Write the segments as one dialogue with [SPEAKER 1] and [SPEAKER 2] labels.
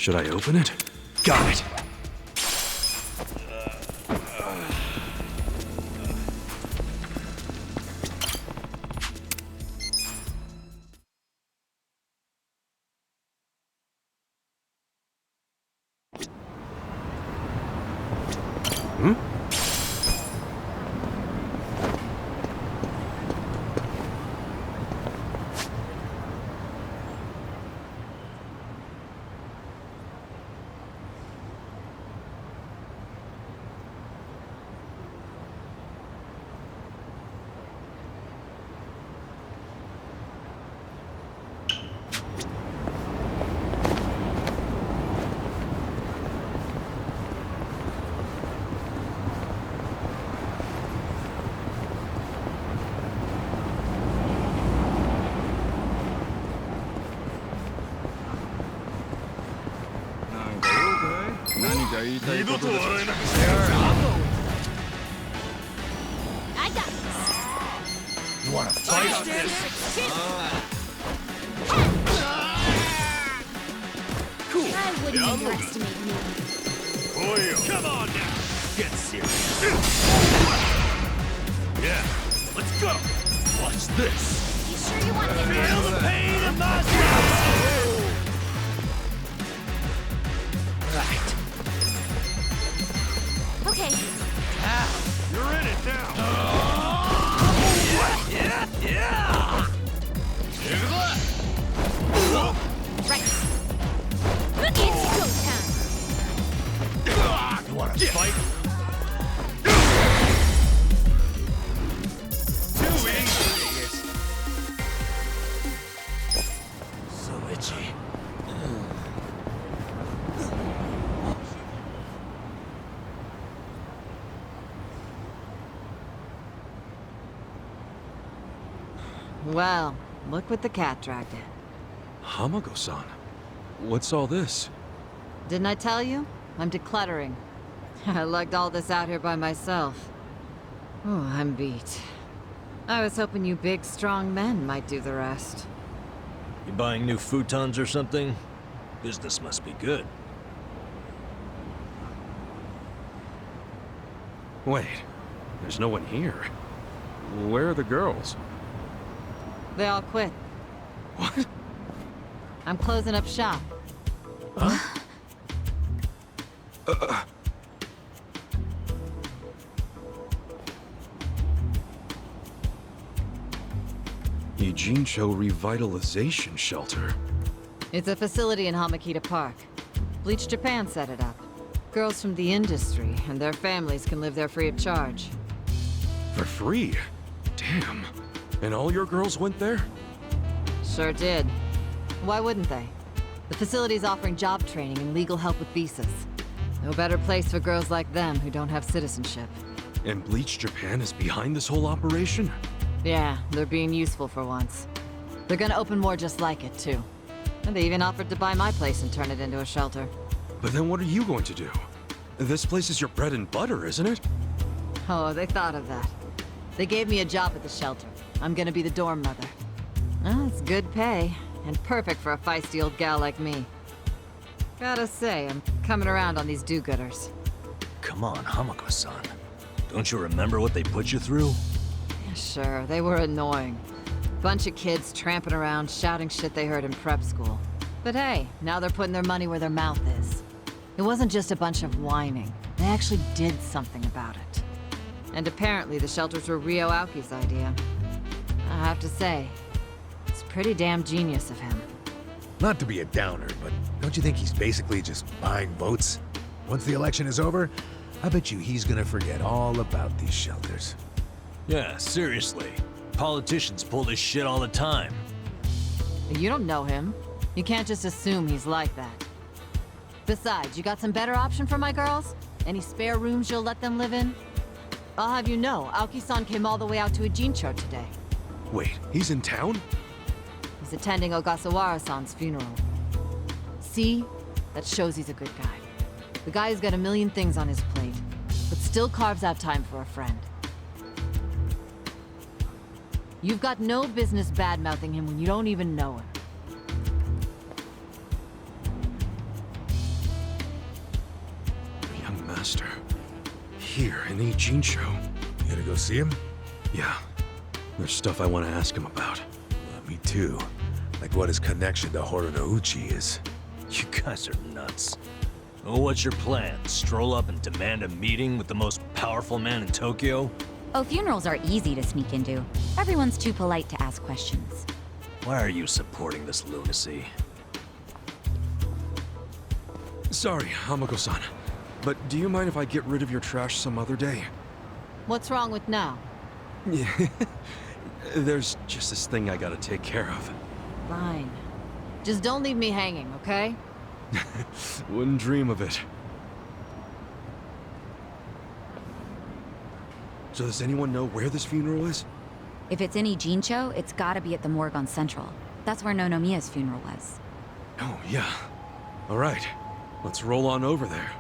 [SPEAKER 1] Should I open it? Got it! Hmm?
[SPEAKER 2] I got this.
[SPEAKER 3] You wanna fight?
[SPEAKER 2] I wouldn't underestimate me.
[SPEAKER 4] Come on now! Get serious. Yeah, let's go! Watch this!
[SPEAKER 2] You sure you want to
[SPEAKER 4] Feel the pain in my soul!
[SPEAKER 3] Right.
[SPEAKER 2] Okay.
[SPEAKER 4] You're in it now! Yeah!
[SPEAKER 2] Right. It's go time.
[SPEAKER 3] You wanna fight?
[SPEAKER 4] Too easy!
[SPEAKER 3] So itchy.
[SPEAKER 5] Well, look what the cat dragged in.
[SPEAKER 1] Hamago-san, what's all this?
[SPEAKER 5] Didn't I tell you? I'm decluttering. I lugged all this out here by myself. Oh, I'm beat. I was hoping you big, strong men might do the rest.
[SPEAKER 6] You buying new futons or something? Business must be good.
[SPEAKER 1] Wait, there's no one here. Where are the girls?
[SPEAKER 5] They all quit.
[SPEAKER 1] What?
[SPEAKER 5] I'm closing up shop.
[SPEAKER 1] Ijincho Revitalization Shelter.
[SPEAKER 5] It's a facility in Hamakita Park. Bleach Japan set it up. Girls from the industry and their families can live there free of charge.
[SPEAKER 1] For free? Damn. And all your girls went there?
[SPEAKER 5] Sure did. Why wouldn't they? The facility's offering job training and legal help with visas. No better place for girls like them who don't have citizenship.
[SPEAKER 1] And Bleach Japan is behind this whole operation?
[SPEAKER 5] Yeah, they're being useful for once. They're gonna open more just like it, too. And they even offered to buy my place and turn it into a shelter.
[SPEAKER 1] But then what are you going to do? This place is your bread and butter, isn't it?
[SPEAKER 5] Oh, they thought of that. They gave me a job at the shelter. I'm gonna be the dorm mother. Well, it's good pay, and perfect for a feisty old gal like me. Gotta say, I'm coming around on these do-gooders.
[SPEAKER 6] Come on, Hamako-san. Don't you remember what they put you through?
[SPEAKER 5] Yeah, sure, they were annoying. Bunch of kids tramping around, shouting shit they heard in prep school. But hey, now they're putting their money where their mouth is. It wasn't just a bunch of whining. They actually did something about it. And apparently the shelters were Ryo Aoki's idea. I have to say, it's pretty damn genius of him.
[SPEAKER 3] Not to be a downer, but don't you think he's basically just buying votes? Once the election is over, I bet you he's gonna forget all about these shelters.
[SPEAKER 6] Yeah, seriously. Politicians pull this shit all the time.
[SPEAKER 5] You don't know him. You can't just assume he's like that. Besides, you got some better option for my girls? Any spare rooms you'll let them live in? I'll have you know, Aoki-san came all the way out to Ijincho today.
[SPEAKER 1] Wait, he's in town?
[SPEAKER 5] He's attending Ogasawara-san's funeral. See? That shows he's a good guy. The guy's got a million things on his plate, but still carves out time for a friend. You've got no business bad-mouthing him when you don't even know him.
[SPEAKER 1] here in the Ijincho.
[SPEAKER 3] You gonna go see him?
[SPEAKER 1] Yeah, there's stuff I want to ask him about.
[SPEAKER 3] Me too. Like what his connection to Horonouchi is.
[SPEAKER 6] You guys are nuts. Well, what's your plan? Stroll up and demand a meeting with the most powerful man in Tokyo?
[SPEAKER 7] Oh, funerals are easy to sneak into. Everyone's too polite to ask questions.
[SPEAKER 6] Why are you supporting this lunacy?
[SPEAKER 1] Sorry, Hamako-san, but do you mind if I get rid of your trash some other day?
[SPEAKER 5] What's wrong with now?
[SPEAKER 1] Yeah, there's just this thing I gotta take care of.
[SPEAKER 5] Fine. Just don't leave me hanging, okay?
[SPEAKER 1] Wouldn't dream of it. So does anyone know where this funeral is?
[SPEAKER 7] If it's in Ijincho, it's gotta be at the morgue on Central. That's where Nonomiya's funeral was.
[SPEAKER 1] Oh, yeah. All right, let's roll on over there.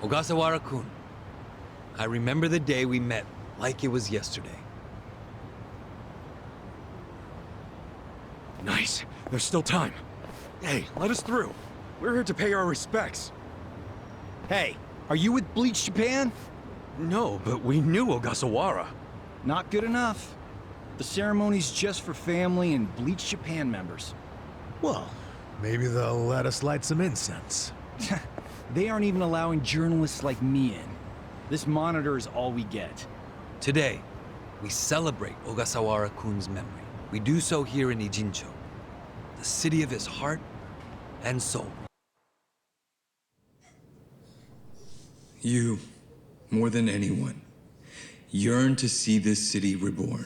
[SPEAKER 8] Ogasawara-kun, I remember the day we met like it was yesterday.
[SPEAKER 1] Nice. There's still time. Hey, let us through. We're here to pay our respects.
[SPEAKER 9] Hey, are you with Bleach Japan?
[SPEAKER 1] No, but we knew Ogasawara.
[SPEAKER 9] Not good enough. The ceremony's just for family and Bleach Japan members.
[SPEAKER 3] Well, maybe they'll let us light some incense.
[SPEAKER 9] They aren't even allowing journalists like me in. This monitor is all we get.
[SPEAKER 8] Today, we celebrate Ogasawara-kun's memory. We do so here in Ijincho, the city of his heart and soul.
[SPEAKER 10] You, more than anyone, yearn to see this city reborn.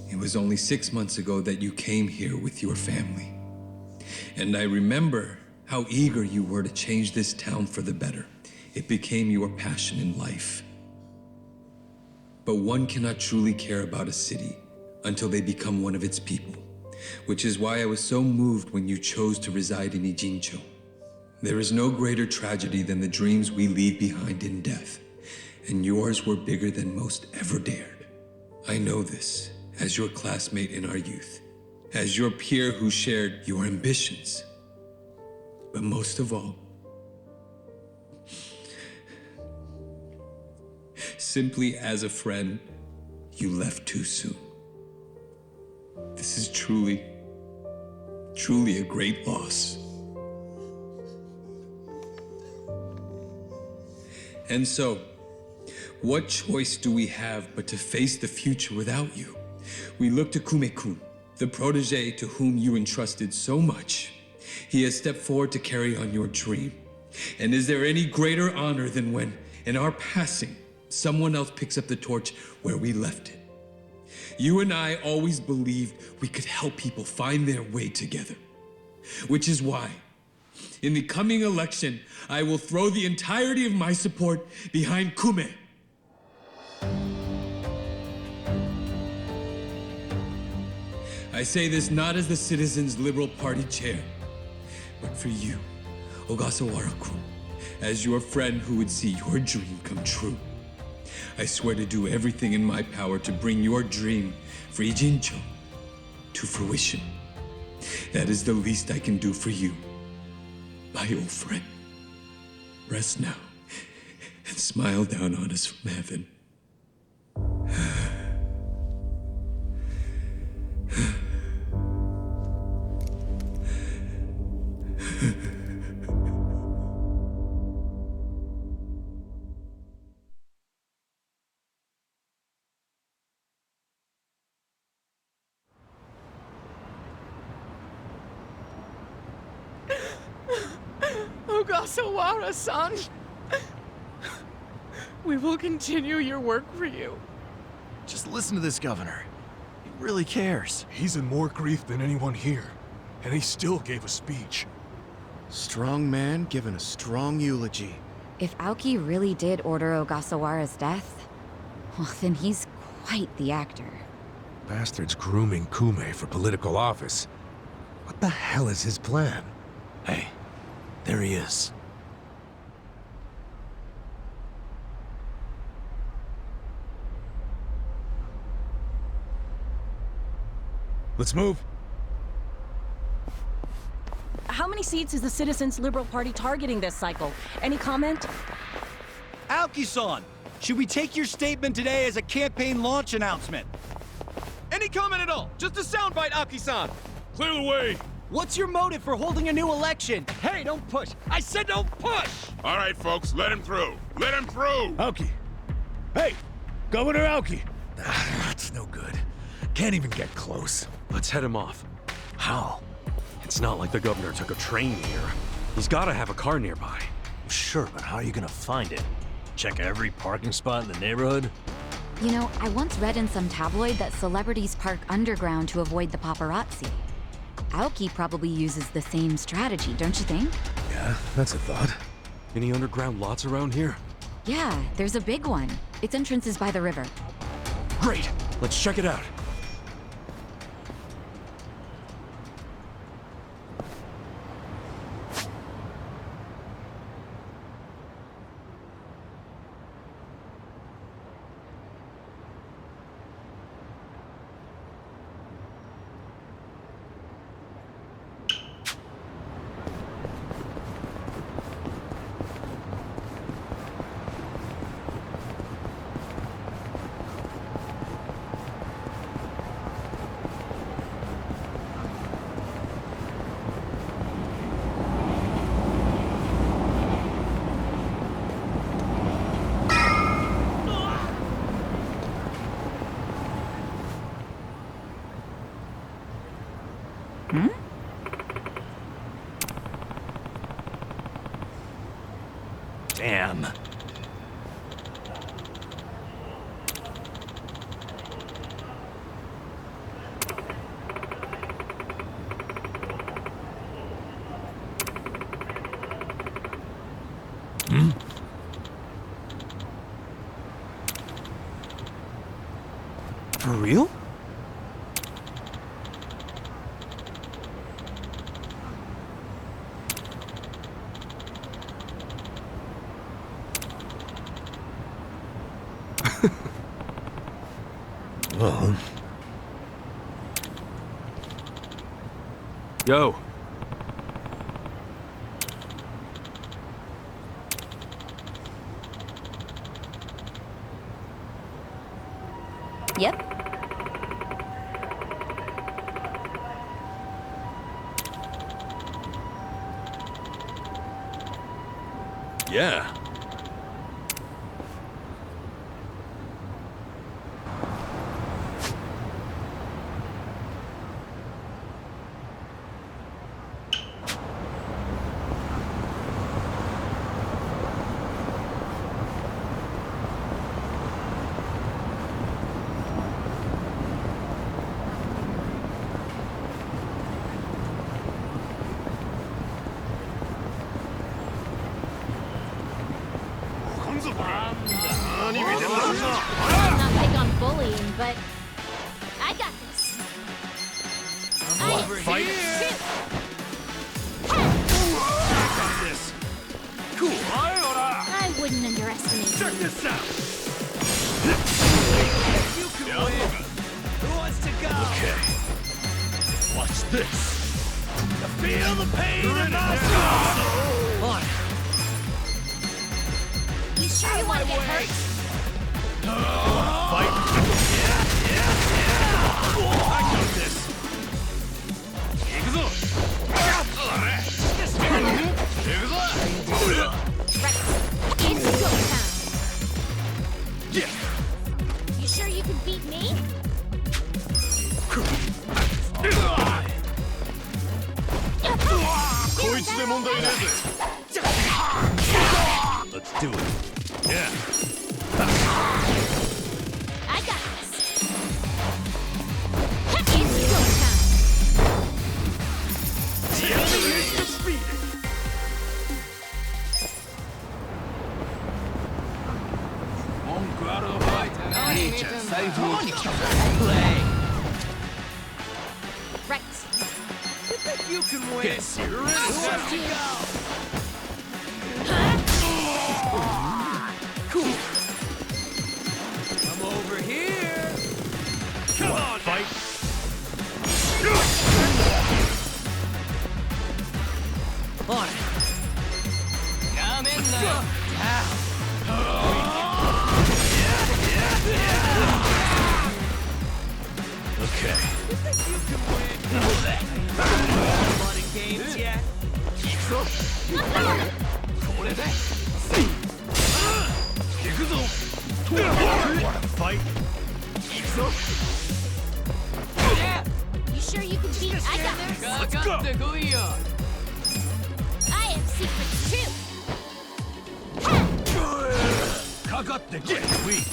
[SPEAKER 10] It was only 6 months ago that you came here with your family. And I remember how eager you were to change this town for the better. It became your passion in life. But one cannot truly care about a city until they become one of its people, which is why I was so moved when you chose to reside in Ijincho. There is no greater tragedy than the dreams we leave behind in death, and yours were bigger than most ever dared. I know this as your classmate in our youth, as your peer who shared your ambitions. But most of all, simply as a friend, you left too soon. This is truly a great loss. And so, what choice do we have but to face the future without you? We look to Kume-kun, the protege to whom you entrusted so much. He has stepped forward to carry on your dream. And is there any greater honor than when, in our passing, someone else picks up the torch where we left it? You and I always believed we could help people find their way together. Which is why, in the coming election, I will throw the entirety of my support behind Kume. I say this not as the Citizens Liberal Party chair, but for you, Ogasawara-kun, as your friend who would see your dream come true. I swear to do everything in my power to bring your dream for Ijincho to fruition. That is the least I can do for you, my old friend. Rest now and smile down on us from heaven.
[SPEAKER 11] Ogasawara-san, we will continue your work for you.
[SPEAKER 9] Just listen to this, Governor.
[SPEAKER 1] really cares?
[SPEAKER 4] He's in more grief than anyone here, and he still gave a speech.
[SPEAKER 11] Strong man giving a strong eulogy.
[SPEAKER 7] If Aoki really did order Ogasawara's death, well, then he's quite the actor.
[SPEAKER 3] Bastard's grooming Kume for political office. What the hell is his plan?
[SPEAKER 6] Hey, there he is.
[SPEAKER 3] Let's move.
[SPEAKER 12] How many seats is the Citizens Liberal Party targeting this cycle? Any comment?
[SPEAKER 9] Aoki-san, should we take your statement today as a campaign launch announcement?
[SPEAKER 1] Any comment at all? Just a soundbite, Aki-san!
[SPEAKER 4] Clear the way!
[SPEAKER 9] What's your motive for holding a new election? Hey, don't push! I said don't push!
[SPEAKER 4] All right, folks, let him through. Let him through!
[SPEAKER 3] Aoki! Hey! Governor Aoki! That's no good. Can't even get close.
[SPEAKER 1] Let's head him off.
[SPEAKER 6] How?
[SPEAKER 1] It's not like the governor took a train here. He's gotta have a car nearby.
[SPEAKER 6] Sure, but how are you gonna find it? Check every parking spot in the neighborhood?
[SPEAKER 7] You know, I once read in some tabloid that celebrities park underground to avoid the paparazzi. Aoki probably uses the same strategy, don't you think?
[SPEAKER 3] Yeah, that's a thought.
[SPEAKER 1] Any underground lots around here?
[SPEAKER 7] Yeah, there's a big one. Its entrance is by the river.
[SPEAKER 1] Great! Let's check it out.
[SPEAKER 6] Damn.
[SPEAKER 1] For real?
[SPEAKER 3] Well...
[SPEAKER 1] Yo.
[SPEAKER 7] Yep.
[SPEAKER 6] Yeah.
[SPEAKER 2] I'm not big on bullying, but I got this. I am
[SPEAKER 6] Fight.
[SPEAKER 4] This. Cool.
[SPEAKER 2] I wouldn't underestimate
[SPEAKER 4] Check
[SPEAKER 2] you.
[SPEAKER 4] this out.
[SPEAKER 9] You can win! Who wants to go?
[SPEAKER 4] Okay. Watch this.
[SPEAKER 9] Feel the pain in us!
[SPEAKER 6] On.
[SPEAKER 2] You sure you want to get hurt?
[SPEAKER 4] Fight. I got this.
[SPEAKER 2] It's go time.
[SPEAKER 4] Yeah.
[SPEAKER 2] You sure you can beat me?
[SPEAKER 6] Let's do it.
[SPEAKER 4] Yeah.
[SPEAKER 2] I got this.
[SPEAKER 6] You can win. Get serious.
[SPEAKER 2] Let's go.
[SPEAKER 6] Cool. I'm over here. Come on, fight. On it. Come in now. Okay. You think you can win? Fun and games yet? Wanna fight?
[SPEAKER 2] Yeah. You sure you can beat? I got this.
[SPEAKER 6] Let's go.
[SPEAKER 2] I have secrets too.
[SPEAKER 6] Kagatte get weak.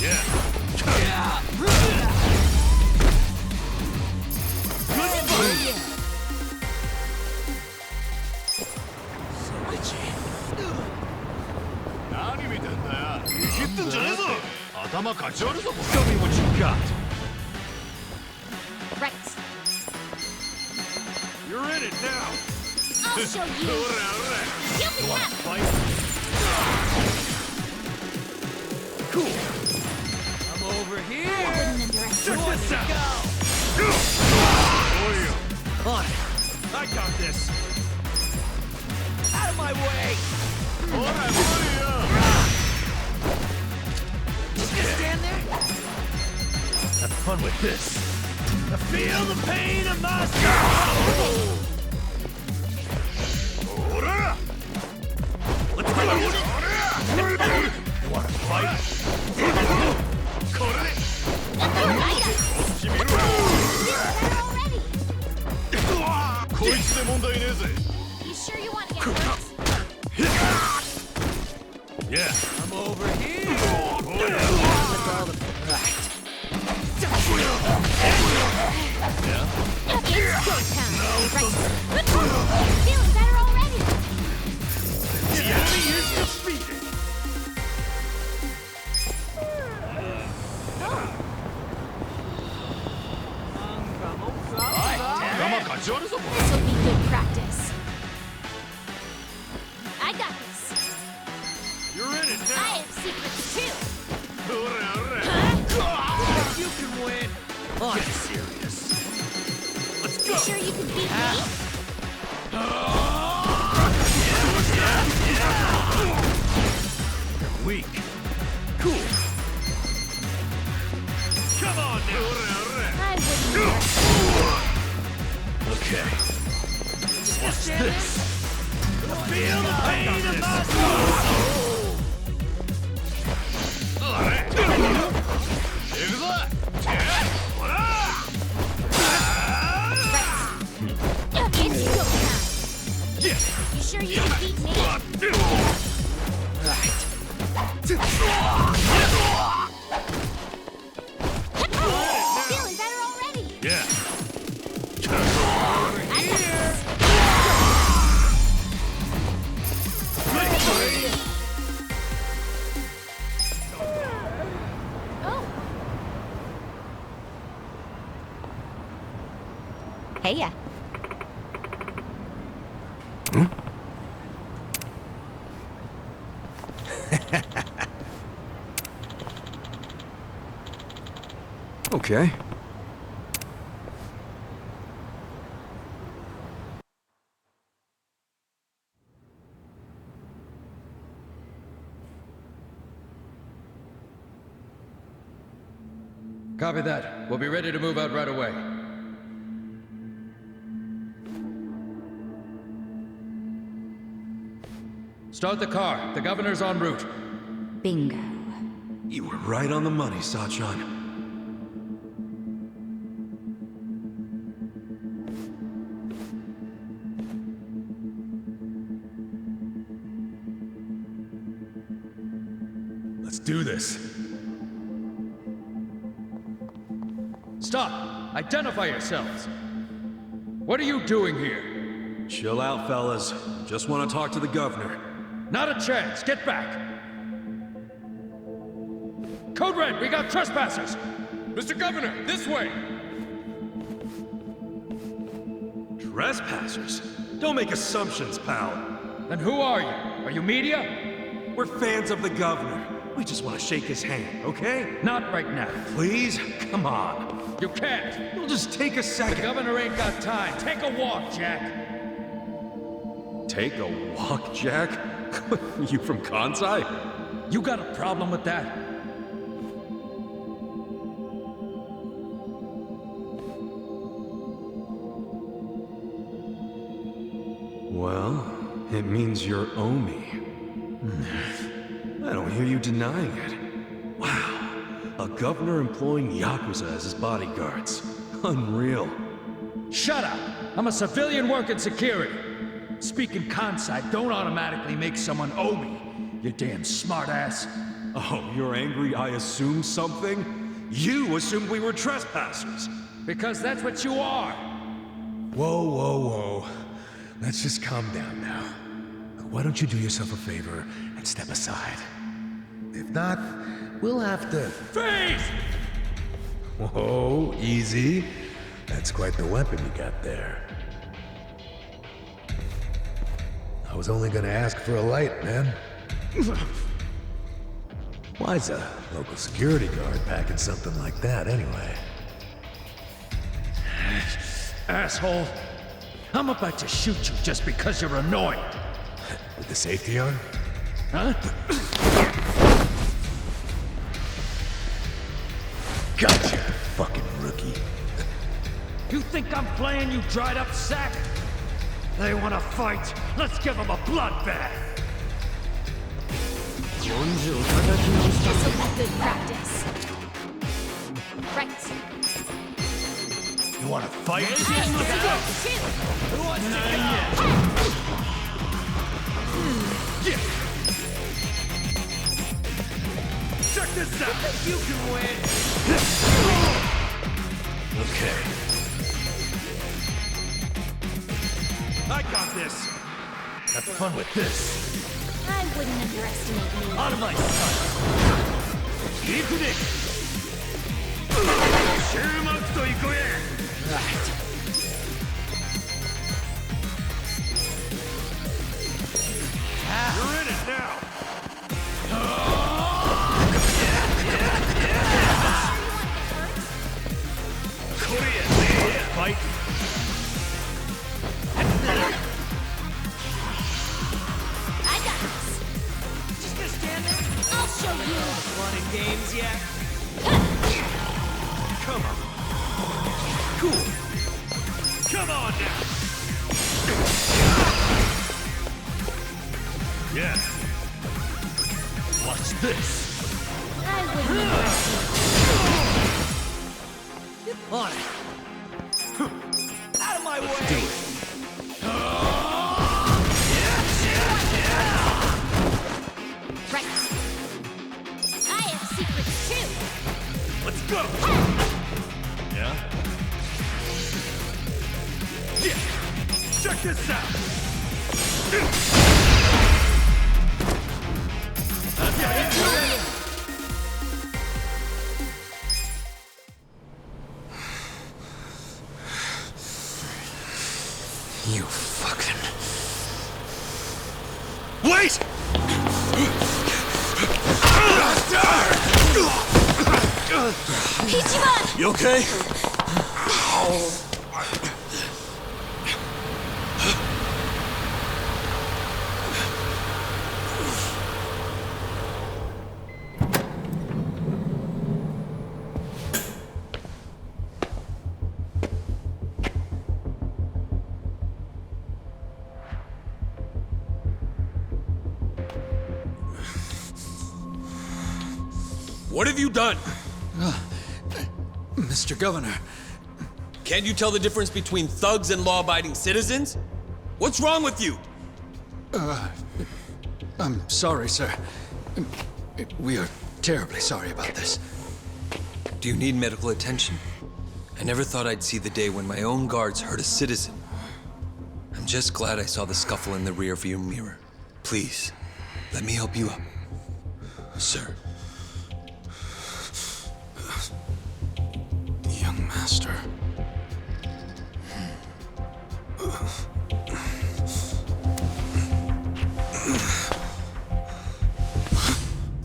[SPEAKER 6] Yeah. Good fight. So itchy.
[SPEAKER 4] 何見てんだよ。切ってんじゃねえぞ。頭かち割るぞ。
[SPEAKER 6] Show me what you got.
[SPEAKER 2] Right.
[SPEAKER 4] You're in it now.
[SPEAKER 2] I'll show you. You'll be happy.
[SPEAKER 6] Fight. Cool. I'm over here.
[SPEAKER 2] I wouldn't underestimate.
[SPEAKER 6] Check this out. On it. I got this. Out of my way. Just gonna stand there. Have fun with this. I feel the pain of my soul. Let's go. You wanna fight?
[SPEAKER 2] I got this. Feel better already.
[SPEAKER 4] こいつで問題ねえぜ。
[SPEAKER 2] You sure you want to get hurt?
[SPEAKER 6] Yeah. I'm over here. Right.
[SPEAKER 2] It's go time. Right. Feeling better already.
[SPEAKER 6] The enemy is defeated.
[SPEAKER 2] This will be good practice. I got this.
[SPEAKER 4] You're in it
[SPEAKER 2] I
[SPEAKER 4] now.
[SPEAKER 2] have secrets too.
[SPEAKER 6] You can win. Get serious. Let's go.
[SPEAKER 2] You sure you can beat me?
[SPEAKER 6] You're weak. Cool. Come on now.
[SPEAKER 2] I wouldn't.
[SPEAKER 6] Okay. What's this? Feel the pain of my soul.
[SPEAKER 2] It's go time.
[SPEAKER 6] Yeah.
[SPEAKER 2] You sure you can beat me?
[SPEAKER 6] Right.
[SPEAKER 2] Feeling better already.
[SPEAKER 6] Yeah.
[SPEAKER 2] I got this. Oh,
[SPEAKER 7] Hey ya.
[SPEAKER 1] Okay.
[SPEAKER 13] Copy that. We'll be ready to move out right away. Start the car. The governor's en route.
[SPEAKER 7] Bingo.
[SPEAKER 1] You were right on the money, Sachan.
[SPEAKER 6] Let's do this.
[SPEAKER 13] Stop! Identify yourselves! What are you doing here?
[SPEAKER 1] Chill out, fellas. Just want to talk to the governor.
[SPEAKER 13] Not a chance. Get back. Code Red, we got trespassers.
[SPEAKER 1] Mr. Governor, this way! Trespassers? Don't make assumptions, pal.
[SPEAKER 13] Then who are you? Are you media?
[SPEAKER 1] We're fans of the governor. We just want to shake his hand, okay?
[SPEAKER 13] Not right now.
[SPEAKER 1] Please? Come on.
[SPEAKER 13] You can't.
[SPEAKER 1] It'll just take a
[SPEAKER 13] The
[SPEAKER 1] second.
[SPEAKER 13] governor ain't got time. Take a walk, Jack.
[SPEAKER 1] Take a walk, Jack? You from Kansai?
[SPEAKER 13] You got a problem with that?
[SPEAKER 1] Well, it means you're Omi. I don't hear you denying it. Wow, a governor employing Yakuza as his bodyguards. Unreal.
[SPEAKER 13] Shut up! I'm a civilian working security. Speaking Kansai don't automatically make someone Omi, you damn smartass.
[SPEAKER 1] Oh, you're angry I assumed something? You assumed we were trespassers.
[SPEAKER 13] Because that's what you are.
[SPEAKER 3] Whoa, whoa, whoa. Let's just calm down now. Why don't you do yourself a favor and step aside? If not, we'll have to...
[SPEAKER 13] Freeze!
[SPEAKER 3] Whoa, easy. That's quite the weapon you got there. I was only gonna ask for a light, man. Why's a local security guard packing something like that, anyway?
[SPEAKER 13] Asshole. I'm about to shoot you just because you're annoying.
[SPEAKER 3] With the safety on?
[SPEAKER 13] Huh?
[SPEAKER 3] Gotcha, fucking rookie.
[SPEAKER 13] You think I'm playing, you dried up sack? They want to fight. Let's give them a bloodbath.
[SPEAKER 2] This'll be good practice. Right.
[SPEAKER 13] You want to fight?
[SPEAKER 2] Who wants to
[SPEAKER 13] Check this out.
[SPEAKER 2] You can win.
[SPEAKER 13] Okay.
[SPEAKER 1] I got this.
[SPEAKER 13] Have fun with this.
[SPEAKER 2] I wouldn't underestimate me.
[SPEAKER 13] Out of my sight. Keep it. Right.
[SPEAKER 1] You're in it now.
[SPEAKER 13] Fight.
[SPEAKER 2] I got this.
[SPEAKER 14] Just gonna stand there?
[SPEAKER 2] I'll show you.
[SPEAKER 14] Wanting games yet?
[SPEAKER 1] Come on. Cool. Come on now.
[SPEAKER 13] Yeah. Watch this.
[SPEAKER 2] I wouldn't underestimate
[SPEAKER 14] On it. Out of my way.
[SPEAKER 13] Do it.
[SPEAKER 2] Right. I have secrets too.
[SPEAKER 13] Let's go. Yeah?
[SPEAKER 1] Yeah. Check this out.
[SPEAKER 11] You fucking...
[SPEAKER 1] Wait!
[SPEAKER 2] Ichiban!
[SPEAKER 1] You okay?
[SPEAKER 8] What have you done?
[SPEAKER 11] Mr. Governor,
[SPEAKER 8] Can't you tell the difference between thugs and law-abiding citizens? What's wrong with you?
[SPEAKER 11] I'm sorry, sir. We are terribly sorry about this.
[SPEAKER 8] Do you need medical attention? I never thought I'd see the day when my own guards hurt a citizen. I'm just glad I saw the scuffle in the rearview mirror. Please, Let me help you up, sir.
[SPEAKER 11] Young master.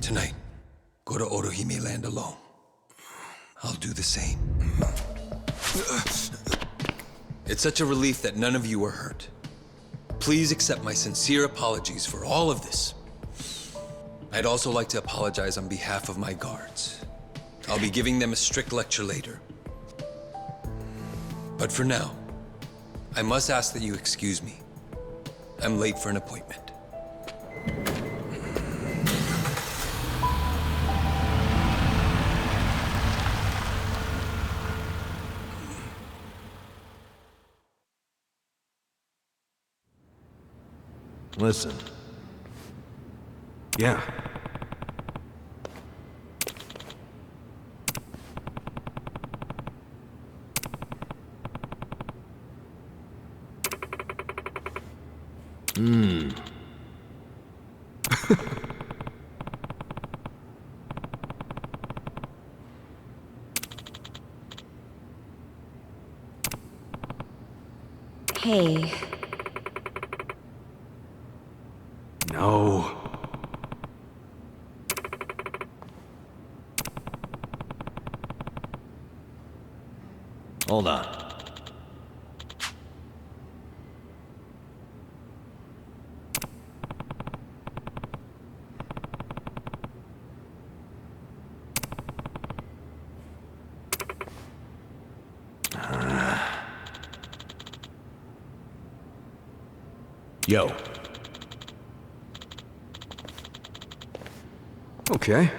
[SPEAKER 8] Tonight, go to Orohime Land alone. I'll do the same. It's such a relief that none of you were hurt. Please accept my sincere apologies for all of this. I'd also like to apologize on behalf of my guards. I'll be giving them a strict lecture later. But for now, I must ask that you excuse me. I'm late for an appointment.
[SPEAKER 1] Listen. Yeah.
[SPEAKER 7] Hey.
[SPEAKER 1] No. Hold on. Yo. Okay.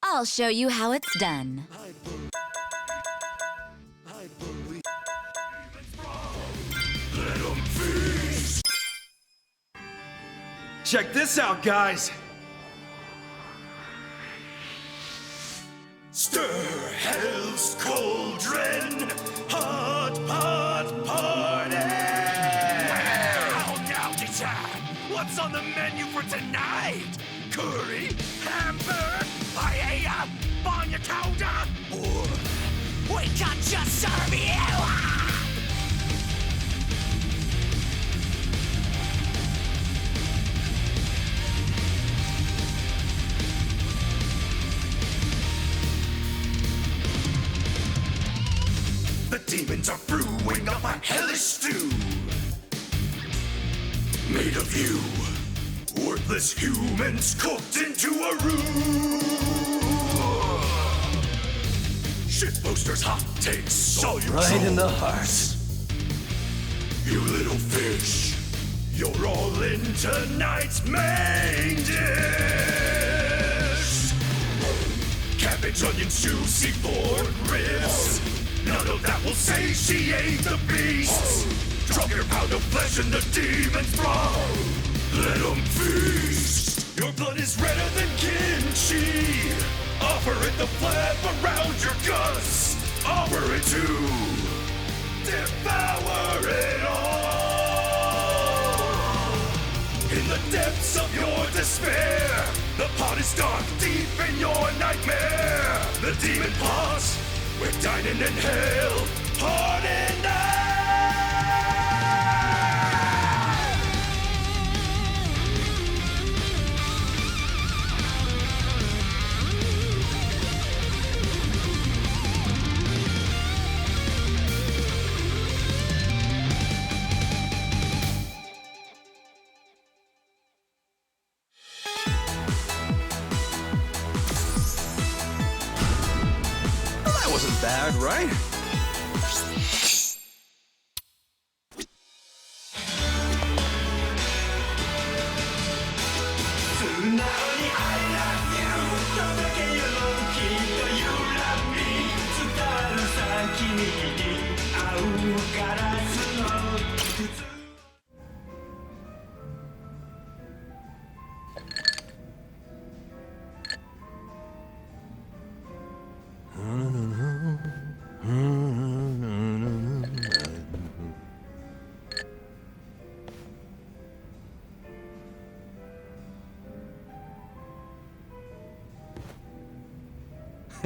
[SPEAKER 7] I'll show you how it's done.
[SPEAKER 4] Check this out, guys! Stir hell's cauldron, hot pot party! Now, what's on the menu for tonight? Curry, hamburger, paella, banya cauda, or we can just serve you! The demons are brewing up a hellish stew, made of you, worthless humans cooked into a roux. Shitposters, hot takes, all your
[SPEAKER 6] Right in the
[SPEAKER 4] heart. You little fish, you're all in tonight's main dish. Cabbage, onions, juicy pork ribs. None of that will satiate the beasts. Drop your pound of flesh in the demon's throng. Let them feast. Your blood is redder than kimchi. Offer it the flap around your guts. Offer it to devour it all. In the depths of your despair, the pot is dark, deep in your nightmare. The demon pots, we're dining in hell, hard enough.
[SPEAKER 1] That wasn't bad, right?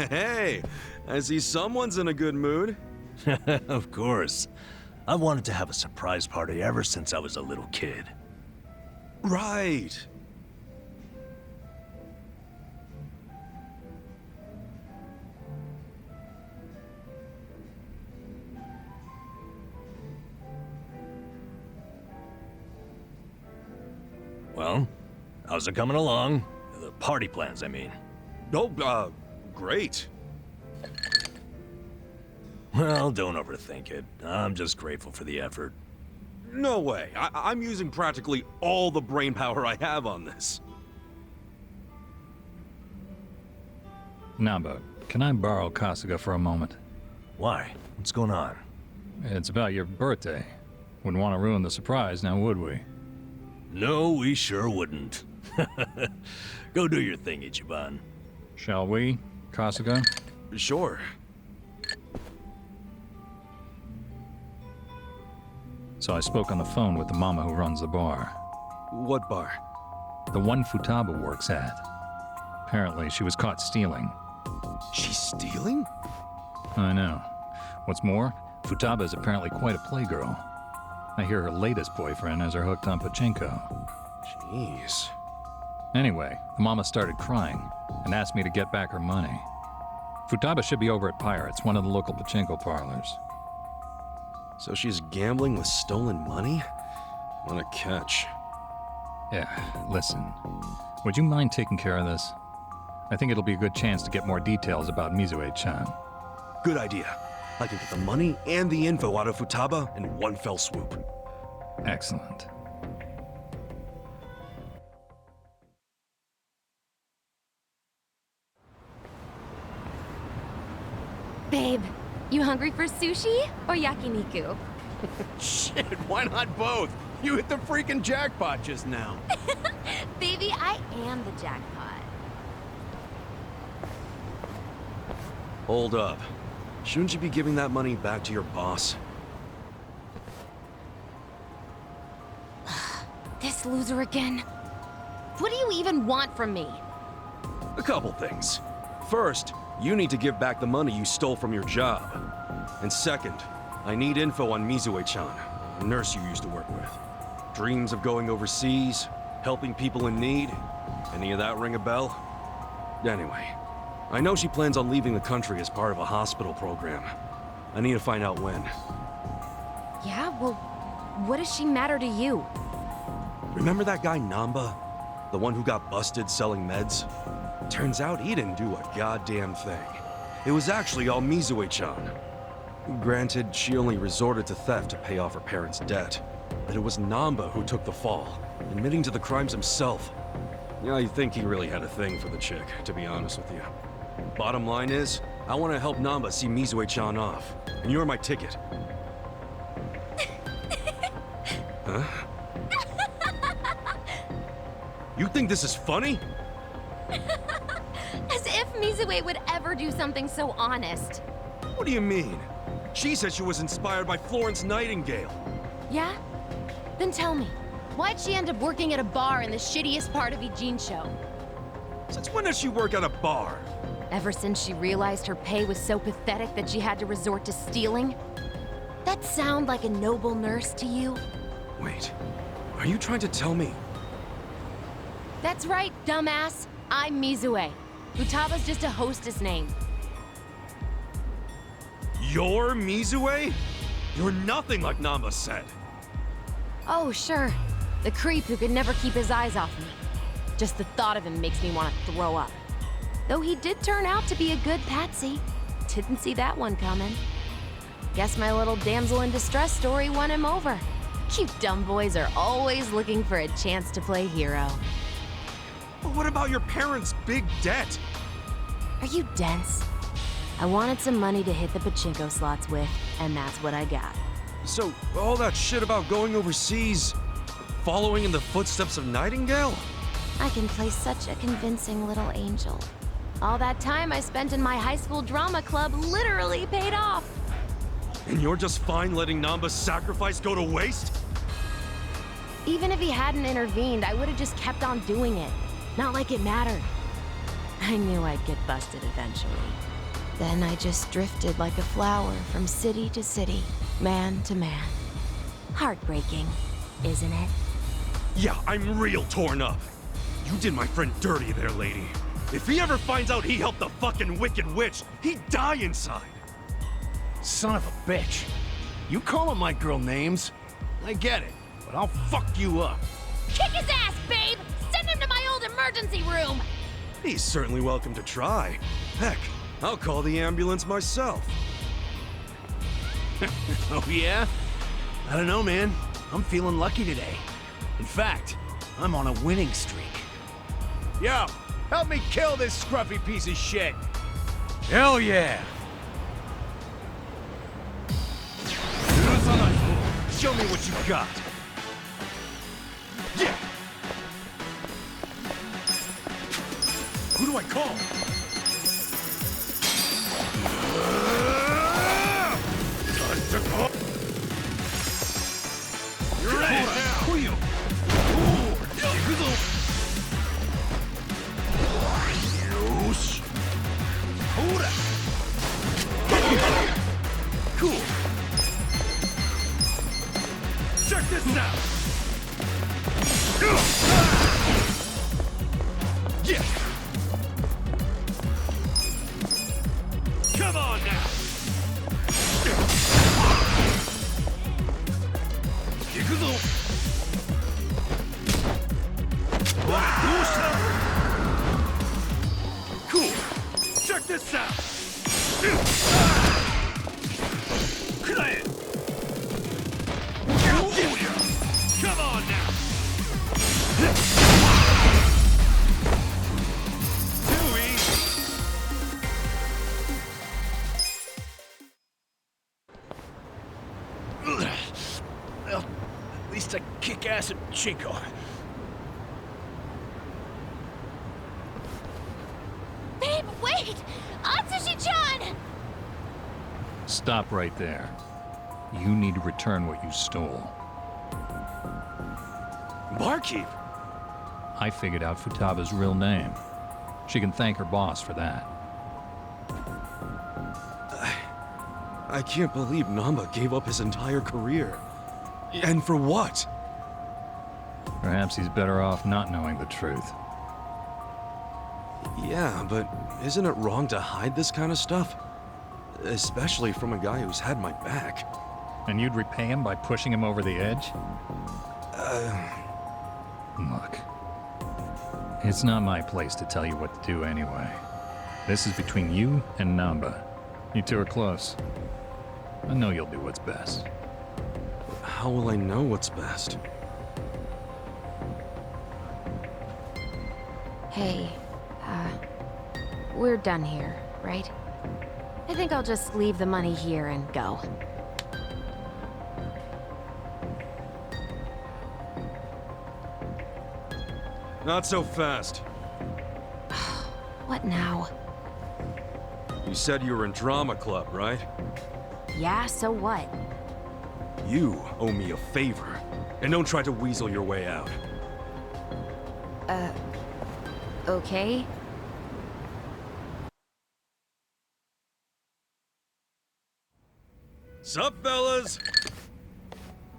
[SPEAKER 1] Hey, I see someone's in a good mood.
[SPEAKER 6] Of course. I've wanted to have a surprise party ever since I was a little kid.
[SPEAKER 1] Right.
[SPEAKER 6] Well, how's it coming along? The party plans, I mean.
[SPEAKER 1] Oh, great.
[SPEAKER 6] Well, don't overthink it. I'm just grateful for the effort.
[SPEAKER 1] No way. I'm using practically all the brain power I have on this.
[SPEAKER 15] Namba, can I borrow Kasuga for a moment?
[SPEAKER 6] Why? What's going on?
[SPEAKER 15] It's about your birthday. Wouldn't want to ruin the surprise, now would we?
[SPEAKER 6] No, we sure wouldn't. Go do your thing, Ichiban.
[SPEAKER 15] Shall we, Kasuga?
[SPEAKER 1] Sure.
[SPEAKER 15] So I spoke on the phone with the mama who runs the bar.
[SPEAKER 1] What bar?
[SPEAKER 15] The one Futaba works at. Apparently, she was caught stealing.
[SPEAKER 1] She's stealing?
[SPEAKER 15] I know. What's more, Futaba is apparently quite a playgirl. I hear her latest boyfriend has her hooked on pachinko.
[SPEAKER 1] Jeez.
[SPEAKER 15] Anyway, the mama started crying and asked me to get back her money. Futaba should be over at Pirates, one of the local pachinko parlors.
[SPEAKER 1] So she's gambling with stolen money? What a catch.
[SPEAKER 15] Yeah, listen. Would you mind taking care of this? I think it'll be a good chance to get more details about Mizue-chan.
[SPEAKER 1] Good idea. I can get the money and the info out of Futaba in one fell swoop.
[SPEAKER 15] Excellent.
[SPEAKER 2] Babe, you hungry for sushi or yakiniku?
[SPEAKER 1] Shit, why not both? You hit the freaking jackpot just now.
[SPEAKER 2] Baby, I am the jackpot.
[SPEAKER 1] Hold up. Shouldn't you be giving that money back to your boss?
[SPEAKER 2] This loser again. What do you even want from me?
[SPEAKER 1] A couple things. First, you need to give back the money you stole from your job. And second, I need info on Mizue-chan, a nurse you used to work with. Dreams of going overseas, helping people in need. Any of that ring a bell? Anyway, I know she plans on leaving the country as part of a hospital program. I need to find out when.
[SPEAKER 2] Yeah, well, what does she matter to you?
[SPEAKER 1] Remember that guy Namba? The one who got busted selling meds? Turns out he didn't do a goddamn thing. It was actually all Mizue-chan. Granted, she only resorted to theft to pay off her parents' debt. But it was Namba who took the fall, admitting to the crimes himself. Yeah, I think he really had a thing for the chick, to be honest with you. Bottom line is, I want to help Namba see Mizue-chan off, and you're my ticket. Huh? You think this is funny?
[SPEAKER 2] As if Mizue would ever do something so honest.
[SPEAKER 1] What do you mean? She said she was inspired by Florence Nightingale.
[SPEAKER 2] Yeah? Then tell me, why'd she end up working at a bar in the shittiest part of Ijincho?
[SPEAKER 1] Since when does she work at a bar?
[SPEAKER 2] Ever since she realized her pay was so pathetic that she had to resort to stealing? That sound like a noble nurse to you?
[SPEAKER 1] Wait, are you trying to tell me?
[SPEAKER 2] That's right, dumbass. I'm Mizue. Futaba's just a hostess name.
[SPEAKER 1] You're Mizue? You're nothing like Namba said.
[SPEAKER 2] Oh, sure. The creep who could never keep his eyes off me. Just the thought of him makes me want to throw up. Though he did turn out to be a good patsy. Didn't see that one coming. Guess my little damsel in distress story won him over. You dumb boys are always looking for a chance to play hero.
[SPEAKER 1] But what about your parents' big debt?
[SPEAKER 2] Are you dense? I wanted some money to hit the pachinko slots with, and that's what I got.
[SPEAKER 1] So, all that shit about going overseas, following in the footsteps of Nightingale?
[SPEAKER 2] I can play such a convincing little angel. All that time I spent in my high school drama club literally paid off.
[SPEAKER 1] And you're just fine letting Namba's sacrifice go to waste?
[SPEAKER 2] Even if he hadn't intervened, I would have just kept on doing it. Not like it mattered. I knew I'd get busted eventually. Then I just drifted like a flower from city to city, man to man. Heartbreaking, isn't it?
[SPEAKER 1] Yeah, I'm real torn up. You did my friend dirty there, lady. If he ever finds out he helped the fucking Wicked Witch, he'd die inside.
[SPEAKER 11] Son of a bitch. You calling my girl names? I get it, but I'll fuck you up.
[SPEAKER 2] Kick his ass, babe! Send him to my old emergency room!
[SPEAKER 1] He's certainly welcome to try. Heck, I'll call the ambulance myself.
[SPEAKER 11] Oh yeah? I don't know, man. I'm feeling lucky today. In fact, I'm on a winning streak. Yo, help me kill this scruffy piece of shit. Hell yeah!
[SPEAKER 1] Show me what you got. Yeah. Who do I call? Time to go. You're ready now. Who you? Yosh. Hora. Cool. Check this out! Yeah! Come on now! Yakuza! Cool! Check this out! Come on now! Too easy!
[SPEAKER 11] Well, at least I kick ass at Chinko.
[SPEAKER 2] Babe, wait! Atsushi-chan!
[SPEAKER 15] Stop right there. You need to return what you stole.
[SPEAKER 1] Barkeep!
[SPEAKER 15] I figured out Futaba's real name. She can thank her boss for that.
[SPEAKER 1] I can't believe Namba gave up his entire career. And for what?
[SPEAKER 15] Perhaps he's better off not knowing the truth.
[SPEAKER 1] Yeah, but isn't it wrong to hide this kind of stuff? Especially from a guy who's had my back.
[SPEAKER 15] And you'd repay him by pushing him over the edge? Look, it's not my place to tell you what to do anyway. This is between you and Namba. You two are close. I know you'll do what's best.
[SPEAKER 1] How will I know what's best?
[SPEAKER 2] Hey, we're done here, right? I think I'll just leave the money here and go.
[SPEAKER 1] Not so fast.
[SPEAKER 2] What now?
[SPEAKER 1] You said you were in drama club, right?
[SPEAKER 2] Yeah, so what?
[SPEAKER 1] You owe me a favor. And don't try to weasel your way out.
[SPEAKER 2] Okay?
[SPEAKER 1] Sup, fellas?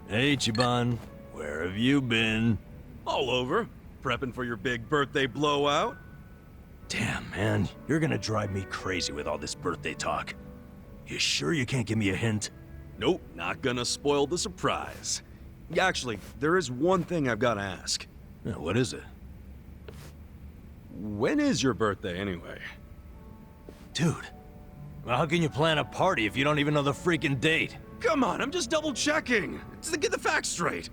[SPEAKER 6] Hey, Chiban. Where have you been?
[SPEAKER 1] All over. Prepping for your big birthday blowout?
[SPEAKER 6] Damn, man. You're gonna drive me crazy with all this birthday talk. You sure you can't give me a hint?
[SPEAKER 1] Nope, not gonna spoil the surprise. Actually, there is one thing I've gotta ask.
[SPEAKER 6] Yeah, what is it?
[SPEAKER 1] When is your birthday, anyway?
[SPEAKER 6] Dude, well, how can you plan a party if you don't even know the freaking date?
[SPEAKER 1] Come on, I'm just double-checking. Just to get the facts straight.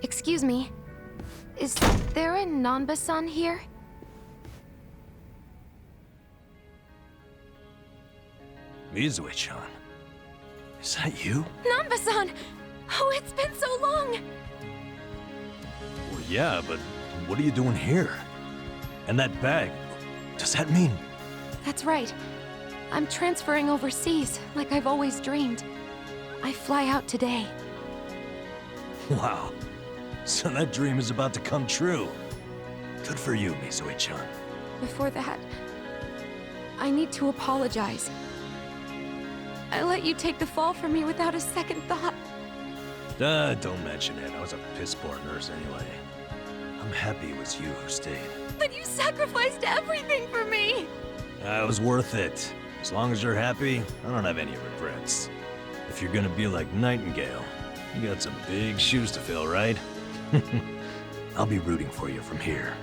[SPEAKER 2] Excuse me. Is there a Nanba-san here?
[SPEAKER 6] Mizue-chan. Is that you?
[SPEAKER 2] Nanba-san! Oh, it's been so long!
[SPEAKER 6] Well, yeah, but what are you doing here? And that bag, does that mean...
[SPEAKER 2] That's right. I'm transferring overseas, like I've always dreamed. I fly out today.
[SPEAKER 6] Wow. So that dream is about to come true. Good for you, Mizue-chan.
[SPEAKER 2] Before that, I need to apologize. I let you take the fall for me without a second thought.
[SPEAKER 6] Don't mention it. I was a piss-poor nurse anyway. I'm happy it was you who stayed.
[SPEAKER 2] But you sacrificed everything for me!
[SPEAKER 6] It was worth it. As long as you're happy, I don't have any regrets. If you're gonna be like Nightingale, you got some big shoes to fill, right? I'll be rooting for you from here.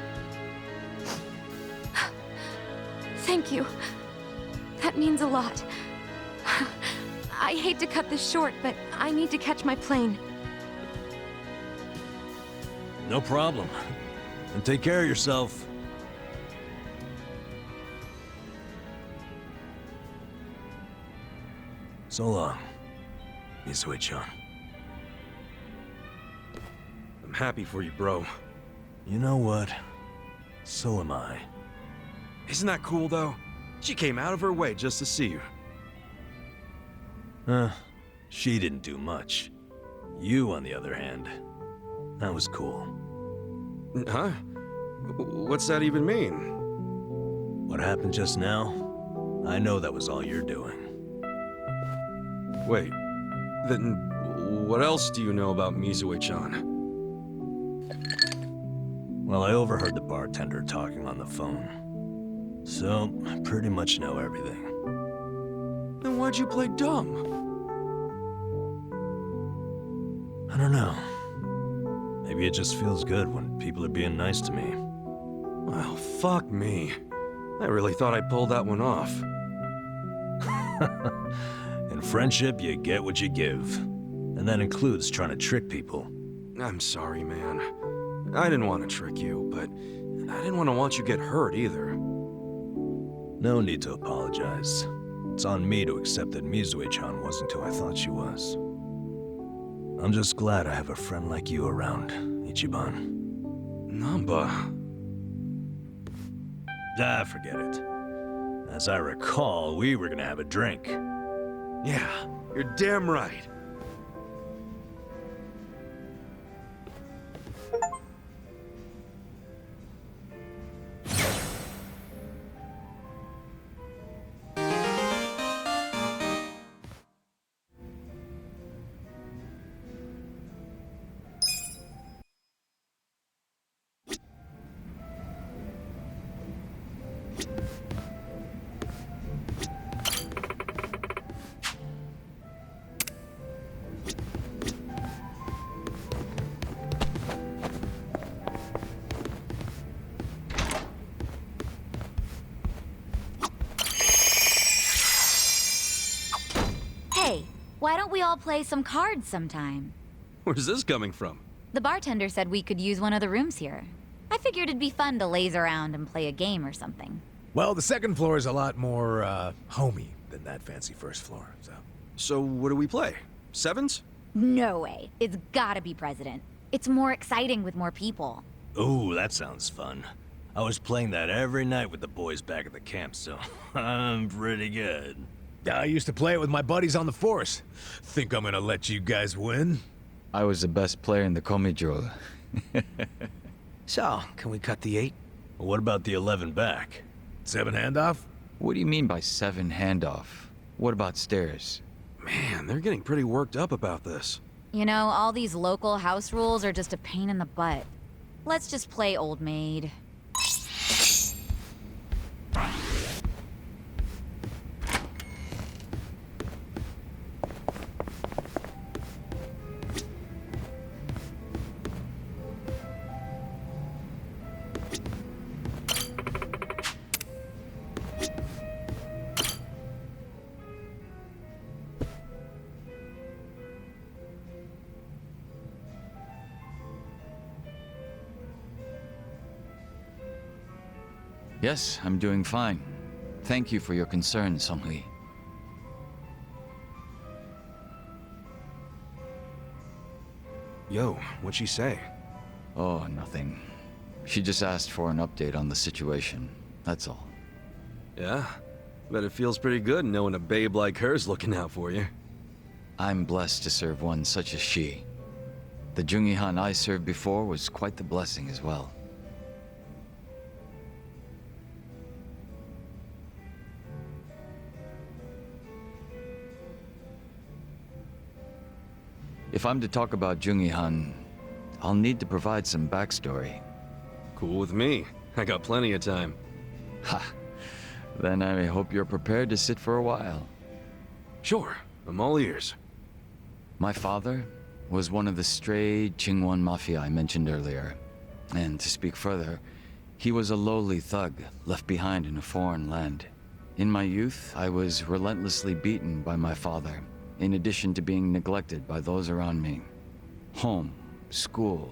[SPEAKER 2] Thank you. That means a lot. I hate to cut this short, but I need to catch my plane.
[SPEAKER 6] No problem. And take care of yourself. So long, Mizue-chan.
[SPEAKER 1] I'm happy for you, bro.
[SPEAKER 6] You know what? So am I.
[SPEAKER 1] Isn't that cool, though? She came out of her way just to see you.
[SPEAKER 6] She didn't do much. You, on the other hand, that was cool.
[SPEAKER 1] Huh? What's that even mean?
[SPEAKER 6] What happened just now? I know that was all you're doing.
[SPEAKER 1] Wait, then what else do you know about Mizue-chan?
[SPEAKER 6] Well, I overheard the bartender talking on the phone. So, I pretty much know everything.
[SPEAKER 1] Then why'd you play dumb?
[SPEAKER 6] I don't know. Maybe it just feels good when people are being nice to me.
[SPEAKER 1] Well, fuck me. I really thought I pulled that one off.
[SPEAKER 6] In friendship, you get what you give. And that includes trying to trick people.
[SPEAKER 1] I'm sorry, man. I didn't want to trick you, but I didn't want you to get hurt either.
[SPEAKER 6] No need to apologize. It's on me to accept that Mizue-chan wasn't who I thought she was. I'm just glad I have a friend like you around, Ichiban.
[SPEAKER 1] Namba.
[SPEAKER 6] Forget it. As I recall, we were gonna have a drink.
[SPEAKER 1] Yeah, you're damn right.
[SPEAKER 7] Hey, why don't we all play some cards sometime?
[SPEAKER 1] Where's this coming from?
[SPEAKER 7] The bartender said we could use one of the rooms here. I figured it'd be fun to laze around and play a game or something.
[SPEAKER 3] Well, the second floor is a lot more, homey than that fancy first floor, so...
[SPEAKER 1] So what do we play? Sevens?
[SPEAKER 7] No way. It's gotta be President. It's more exciting with more people.
[SPEAKER 6] Ooh, that sounds fun. I was playing that every night with the boys back at the camp, so I'm pretty good.
[SPEAKER 3] I used to play it with my buddies on the force. Think I'm gonna let you guys win?
[SPEAKER 16] I was the best player in the Komijou.
[SPEAKER 11] So, can we cut the 8?
[SPEAKER 6] What about the 11 back?
[SPEAKER 3] 7 handoff?
[SPEAKER 16] What do you mean by 7 handoff? What about stairs?
[SPEAKER 1] Man, they're getting pretty worked up about this.
[SPEAKER 7] You know, all these local house rules are just a pain in the butt. Let's just play old maid.
[SPEAKER 16] Yes, I'm doing fine. Thank you for your concern, Songli.
[SPEAKER 1] Yo, what'd she say?
[SPEAKER 16] Oh, nothing. She just asked for an update on the situation. That's all.
[SPEAKER 1] Yeah? Bet it feels pretty good knowing a babe like her's looking out for you.
[SPEAKER 16] I'm blessed to serve one such as she. The Jungihan I served before was quite the blessing as well. If I'm to talk about Jungihan, I'll need to provide some backstory.
[SPEAKER 1] Cool with me. I got plenty of time.
[SPEAKER 16] Ha! Then I hope you're prepared to sit for a while.
[SPEAKER 1] Sure, I'm all ears.
[SPEAKER 16] My father was one of the stray Qingwan Mafia I mentioned earlier. And to speak further, he was a lowly thug left behind in a foreign land. In my youth, I was relentlessly beaten by my father, in addition to being neglected by those around me. Home, school.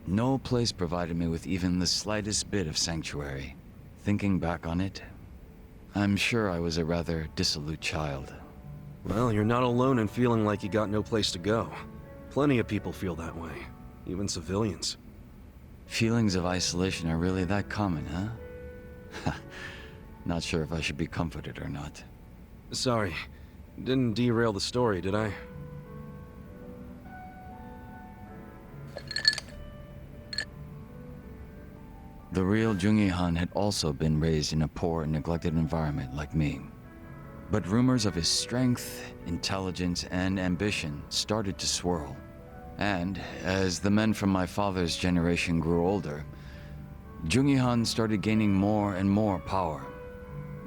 [SPEAKER 16] No place provided me with even the slightest bit of sanctuary. Thinking back on it, I'm sure I was a rather dissolute child.
[SPEAKER 1] Well, you're not alone in feeling like you got no place to go. Plenty of people feel that way, even civilians.
[SPEAKER 16] Feelings of isolation are really that common, huh? Not sure if I should be comforted or not.
[SPEAKER 1] Sorry, didn't derail the story, did I?
[SPEAKER 16] The real Jungihan had also been raised in a poor and neglected environment like me. But rumors of his strength, intelligence, and ambition started to swirl. And as the men from my father's generation grew older, Jungihan started gaining more and more power.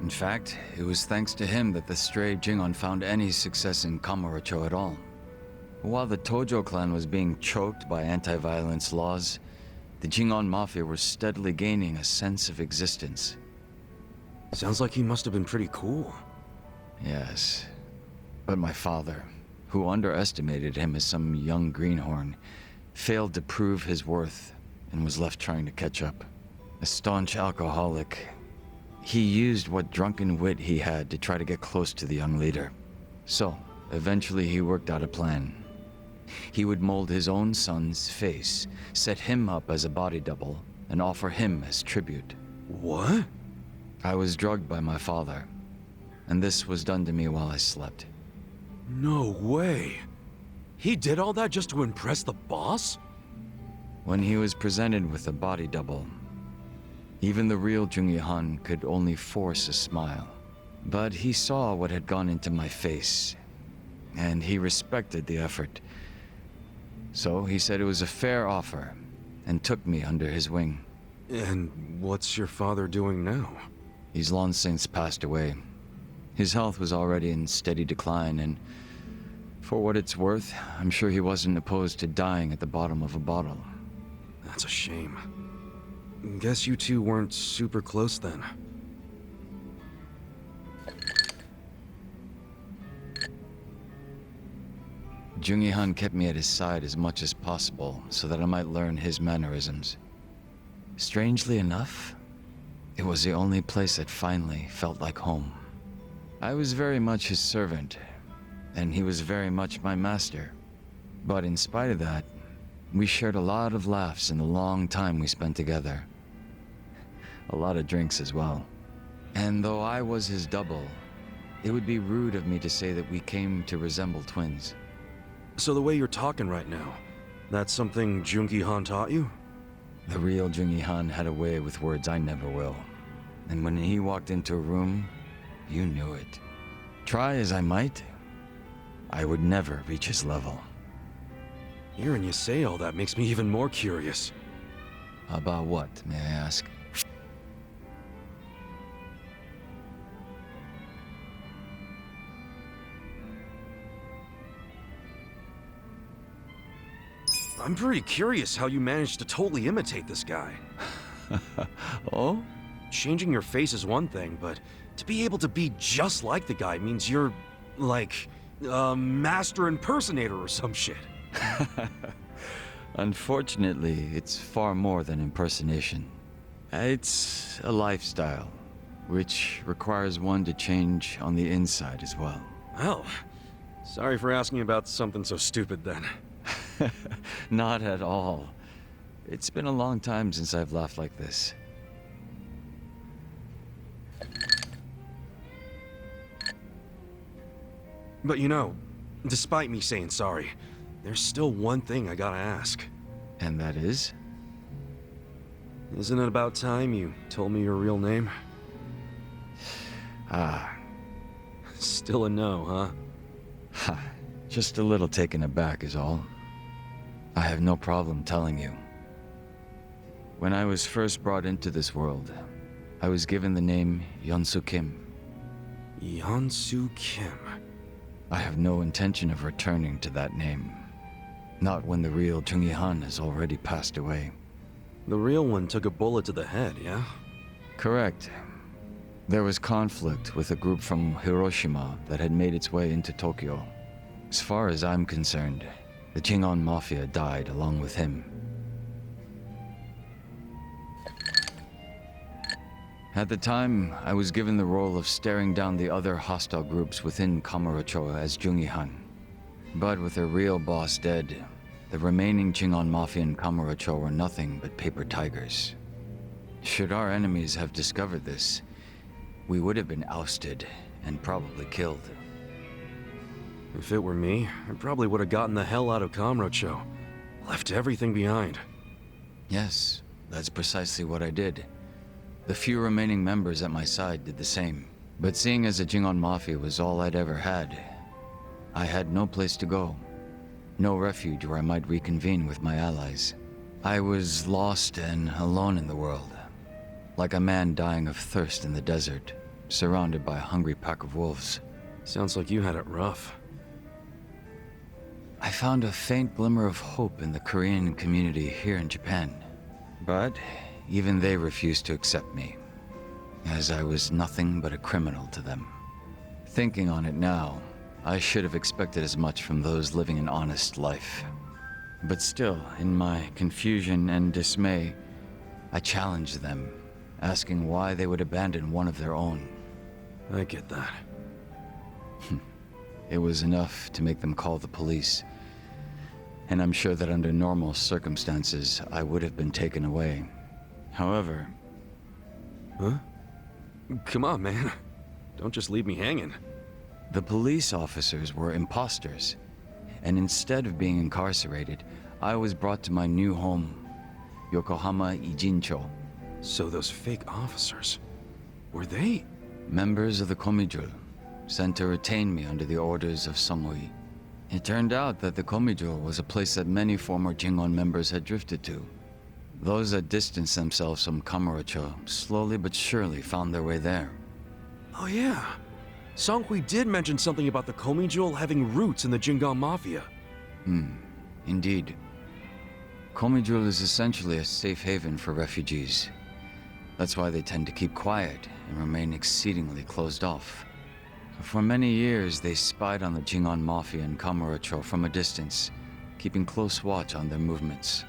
[SPEAKER 16] In fact, it was thanks to him that the stray Jingon found any success in Kamurocho at all. While the Tojo clan was being choked by anti-violence laws, the Jingon Mafia were steadily gaining a sense of existence.
[SPEAKER 1] Sounds like he must have been pretty cool.
[SPEAKER 16] Yes. But my father, who underestimated him as some young greenhorn, failed to prove his worth and was left trying to catch up. A staunch alcoholic, he used what drunken wit he had to try to get close to the young leader. So, eventually he worked out a plan. He would mold his own son's face, set him up as a body double, and offer him as tribute.
[SPEAKER 1] What?
[SPEAKER 16] I was drugged by my father, and this was done to me while I slept.
[SPEAKER 1] No way. He did all that just to impress the boss?
[SPEAKER 16] When he was presented with a body double, even the real Jungihan could only force a smile. But he saw what had gone into my face, and he respected the effort. So he said it was a fair offer, and took me under his wing.
[SPEAKER 1] And what's your father doing now?
[SPEAKER 16] He's long since passed away. His health was already in steady decline, and for what it's worth, I'm sure he wasn't opposed to dying at the bottom of a bottle.
[SPEAKER 1] That's a shame. Guess you two weren't super close then.
[SPEAKER 16] Jungihan kept me at his side as much as possible so that I might learn his mannerisms. Strangely enough, it was the only place that finally felt like home. I was very much his servant, and he was very much my master. But in spite of that, We shared a lot of laughs in the long time we spent together. A lot of drinks as well. And though I was his double, it would be rude of me to say that we came to resemble twins.
[SPEAKER 1] So the way you're talking right now, that's something Jungi Han taught you?
[SPEAKER 16] The real Jungi Han had a way with words I never will. And when he walked into a room, you knew it. Try as I might, I would never reach his level.
[SPEAKER 1] Hearing you say all that makes me even more curious.
[SPEAKER 16] About what, may I ask?
[SPEAKER 1] I'm pretty curious how you managed to totally imitate this guy.
[SPEAKER 16] Oh?
[SPEAKER 1] Changing your face is one thing, but to be able to be just like the guy means you're, like, a master impersonator or some shit.
[SPEAKER 16] Unfortunately, it's far more than impersonation. It's a lifestyle, which requires one to change on the inside as well.
[SPEAKER 1] Well, sorry for asking about something so stupid then.
[SPEAKER 16] Not at all. It's been a long time since I've laughed like this.
[SPEAKER 1] But you know, despite me saying sorry, there's still one thing I gotta ask.
[SPEAKER 16] And that is?
[SPEAKER 1] Isn't it about time you told me your real name?
[SPEAKER 16] Ah.
[SPEAKER 1] Still a no, huh?
[SPEAKER 16] Ha. Just a little taken aback is all. I have no problem telling you. When I was first brought into this world, I was given the name Yeonsu Kim.
[SPEAKER 1] Yeonsu Kim.
[SPEAKER 16] I have no intention of returning to that name. Not when the real Jungi Han has already passed away.
[SPEAKER 1] The real one took a bullet to the head, yeah?
[SPEAKER 16] Correct. There was conflict with a group from Hiroshima that had made its way into Tokyo. As far as I'm concerned, the Jingon Mafia died along with him. At the time, I was given the role of staring down the other hostile groups within Kamurocho as Jungi Han. But with their real boss dead, the remaining Jingon Mafia in Kamurocho were nothing but paper tigers. Should our enemies have discovered this, we would have been ousted and probably killed.
[SPEAKER 1] If it were me, I probably would have gotten the hell out of Kamurocho. Left everything behind.
[SPEAKER 16] Yes, that's precisely what I did. The few remaining members at my side did the same. But seeing as the Jingon Mafia was all I'd ever had, I had no place to go. No refuge where I might reconvene with my allies. I was lost and alone in the world. Like a man dying of thirst in the desert, surrounded by a hungry pack of wolves.
[SPEAKER 1] Sounds like you had it rough.
[SPEAKER 16] I found a faint glimmer of hope in the Korean community here in Japan. But even they refused to accept me, as I was nothing but a criminal to them. Thinking on it now, I should have expected as much from those living an honest life. But still, in my confusion and dismay, I challenged them, asking why they would abandon one of their own.
[SPEAKER 1] I get that.
[SPEAKER 16] It was enough to make them call the police. And I'm sure that under normal circumstances, I would have been taken away. However...
[SPEAKER 1] Huh? Come on, man. Don't just leave me hanging.
[SPEAKER 16] The police officers were imposters. And instead of being incarcerated, I was brought to my new home, Yokohama Ijincho.
[SPEAKER 1] So those fake officers, were they?
[SPEAKER 16] Members of the Komijul, sent to retain me under the orders of Songhui. It turned out that the Komijul was a place that many former Jingon members had drifted to. Those that distanced themselves from Kamurocho slowly but surely found their way there.
[SPEAKER 1] Oh yeah. Songhui did mention something about the Komijul having roots in the Jingon Mafia.
[SPEAKER 16] Indeed. Komijul is essentially a safe haven for refugees. That's why they tend to keep quiet and remain exceedingly closed off. For many years, they spied on the Jingon Mafia in Kamurocho from a distance, keeping close watch on their movements.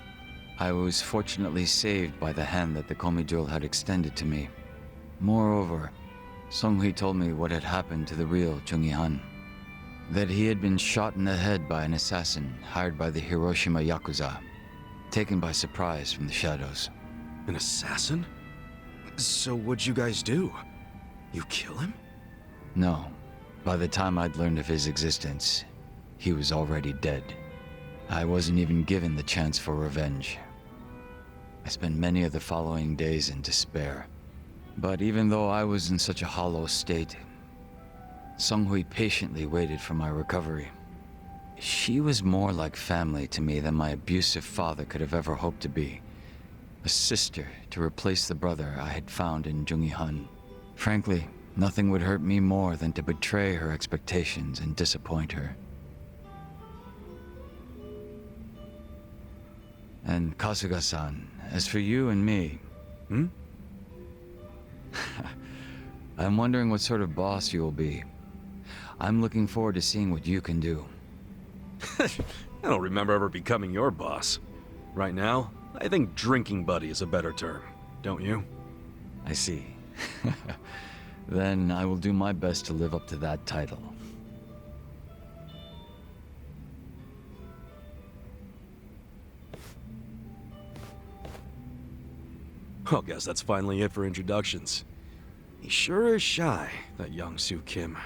[SPEAKER 16] I was fortunately saved by the hand that the Komijul had extended to me. Moreover, Songhui told me what had happened to the real Jungi Han. That he had been shot in the head by an assassin hired by the Hiroshima Yakuza. taken by surprise from the shadows.
[SPEAKER 1] An assassin? So what'd you guys do? You kill him?
[SPEAKER 16] No. By the time I'd learned of his existence, he was already dead. I wasn't even given the chance for revenge. I spent many of the following days in despair. But even though I was in such a hollow state, Sunghui patiently waited for my recovery. She was more like family to me than my abusive father could have ever hoped to be. A sister to replace the brother I had found in Jungi-han. Frankly, nothing would hurt me more than to betray her expectations and disappoint her. And Kasuga-san, as for you and me... I'm wondering what sort of boss you will be. I'm looking forward to seeing what you can do.
[SPEAKER 1] I don't remember ever becoming your boss. Right now, I think drinking buddy is a better term, don't you?
[SPEAKER 16] I see. Then I will do my best to live up to that title.
[SPEAKER 1] Well, guess that's finally it for introductions. He sure is shy, that young Soo Kim.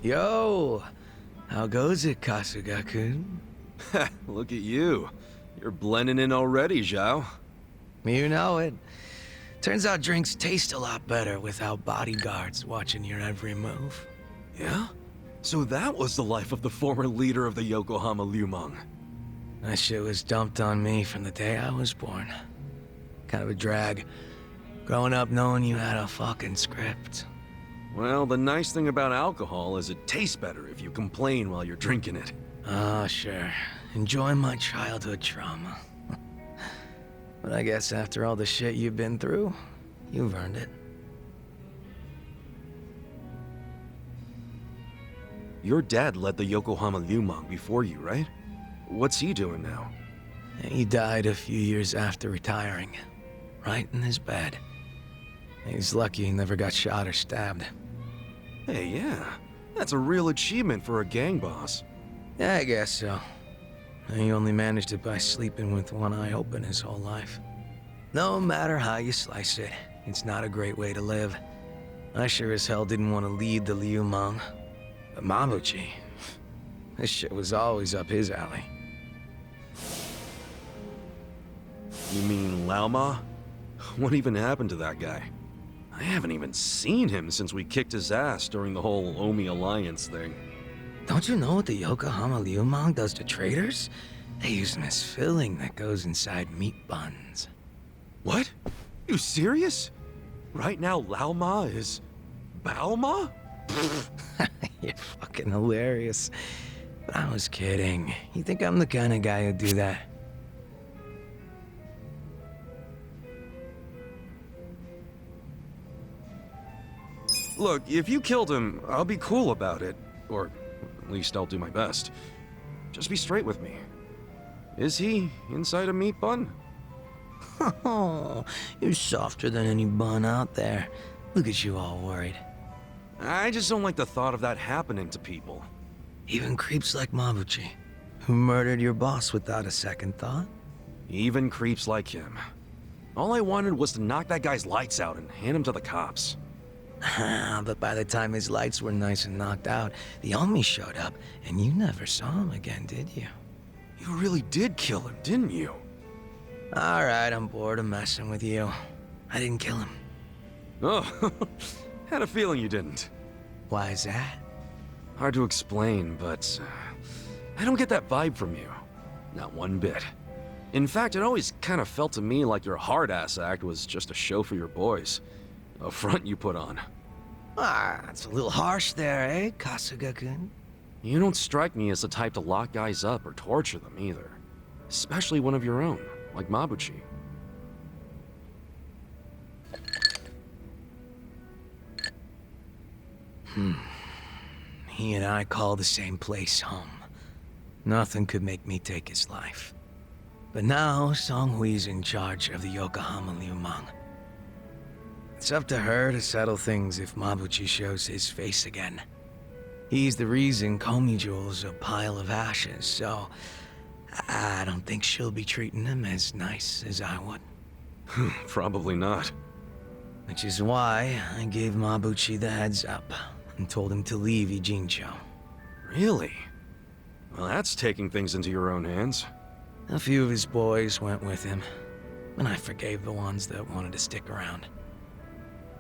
[SPEAKER 11] Yo! How goes it, Kasuga-kun?
[SPEAKER 1] Look at you. You're blending in already, Zhao.
[SPEAKER 11] You know it. Turns out drinks taste a lot better without bodyguards watching your every move.
[SPEAKER 1] Yeah? So that was the life of the former leader of the Yokohama Liumang.
[SPEAKER 11] That shit was dumped on me from the day I was born. Kind of a drag. Growing up knowing you had a fucking script.
[SPEAKER 1] Well, the nice thing about alcohol is it tastes better if you complain while you're drinking it.
[SPEAKER 11] Ah, sure. Enjoy my childhood trauma. But I guess after all the shit you've been through, you've earned it.
[SPEAKER 1] Your dad led the Yokohama Liumang before you, right? What's he doing now?
[SPEAKER 11] He died a few years after retiring. Right in his bed. He's lucky he never got shot or stabbed.
[SPEAKER 1] Hey, yeah. That's a real achievement for a gang boss.
[SPEAKER 11] Yeah, I guess so. He only managed it by sleeping with one eye open his whole life. No matter how you slice it, it's not a great way to live. I sure as hell didn't want to lead the Liumang. But Mabuchi, this shit was always up his alley.
[SPEAKER 1] You mean Lao Ma? What even happened to that guy? I haven't even seen him since we kicked his ass during the whole Omi Alliance thing.
[SPEAKER 11] Don't you know what the Yokohama Liumang does to traders? They use them as filling that goes inside meat buns.
[SPEAKER 1] What? You serious? Right now Lao Ma is... Bao Ma?
[SPEAKER 11] You're fucking hilarious. But I was kidding. You think I'm the kind of guy who'd do that?
[SPEAKER 1] Look, if you killed him, I'll be cool about it. Or at least I'll do my best. Just be straight with me. Is he inside a meat bun?
[SPEAKER 11] Oh, you're softer than any bun out there. Look at you all worried.
[SPEAKER 1] I just don't like the thought of that happening to people.
[SPEAKER 11] Even creeps like Mabuchi, who murdered your boss without a second thought?
[SPEAKER 1] Even creeps like him. All I wanted was to knock that guy's lights out and hand him to the cops.
[SPEAKER 11] But by the time his lights were nice and knocked out, the Omi showed up, and you never saw him again, did you?
[SPEAKER 1] You really did kill him, didn't you?
[SPEAKER 11] Alright, I'm bored of messing with you. I didn't kill him.
[SPEAKER 1] Oh, had a feeling you didn't.
[SPEAKER 11] Why is that?
[SPEAKER 1] Hard to explain, but I don't get that vibe from you. Not one bit. In fact, it always kind of felt to me like your hard-ass act was just a show for your boys. A front you put on.
[SPEAKER 11] Ah, that's a little harsh there, eh, Kasuga-kun?
[SPEAKER 1] You don't strike me as the type to lock guys up or torture them either. especially one of your own, like Mabuchi.
[SPEAKER 11] He and I call the same place home. Nothing could make me take his life. But now, Song Hui's in charge of the Yokohama Liumang. It's up to her to settle things if Mabuchi shows his face again. He's the reason Komiju's a pile of ashes, so I don't think she'll be treating him as nice as I would.
[SPEAKER 1] Probably not.
[SPEAKER 11] Which is why I gave Mabuchi the heads up and told him to leave Ijincho.
[SPEAKER 1] Really? Well, that's taking things into your own hands.
[SPEAKER 11] A few of his boys went with him, and I forgave the ones that wanted to stick around.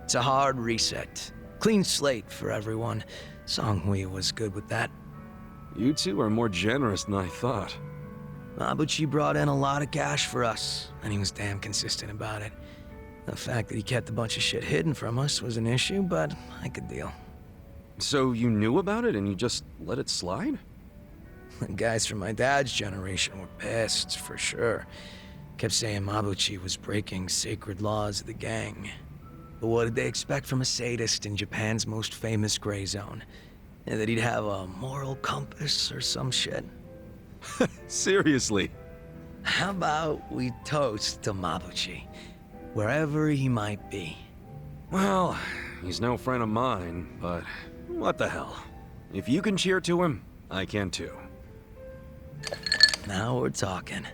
[SPEAKER 11] It's a hard reset. Clean slate for everyone. Song Hui was good with that.
[SPEAKER 1] You two are more generous than I thought.
[SPEAKER 11] Mabuchi brought in a lot of cash for us, and he was damn consistent about it. The fact that he kept a bunch of shit hidden from us was an issue, but I could deal.
[SPEAKER 1] So you knew about it and you just let it slide?
[SPEAKER 11] The guys from my dad's generation were pissed, for sure. Kept saying Mabuchi was breaking sacred laws of the gang. But what did they expect from a sadist in Japan's most famous gray zone? And that he'd have a moral compass or some shit?
[SPEAKER 1] Seriously?
[SPEAKER 11] How about we toast to Mabuchi, wherever he might be?
[SPEAKER 1] Well, he's no friend of mine, but what the hell? If you can cheer to him, I can too.
[SPEAKER 11] Now we're talking.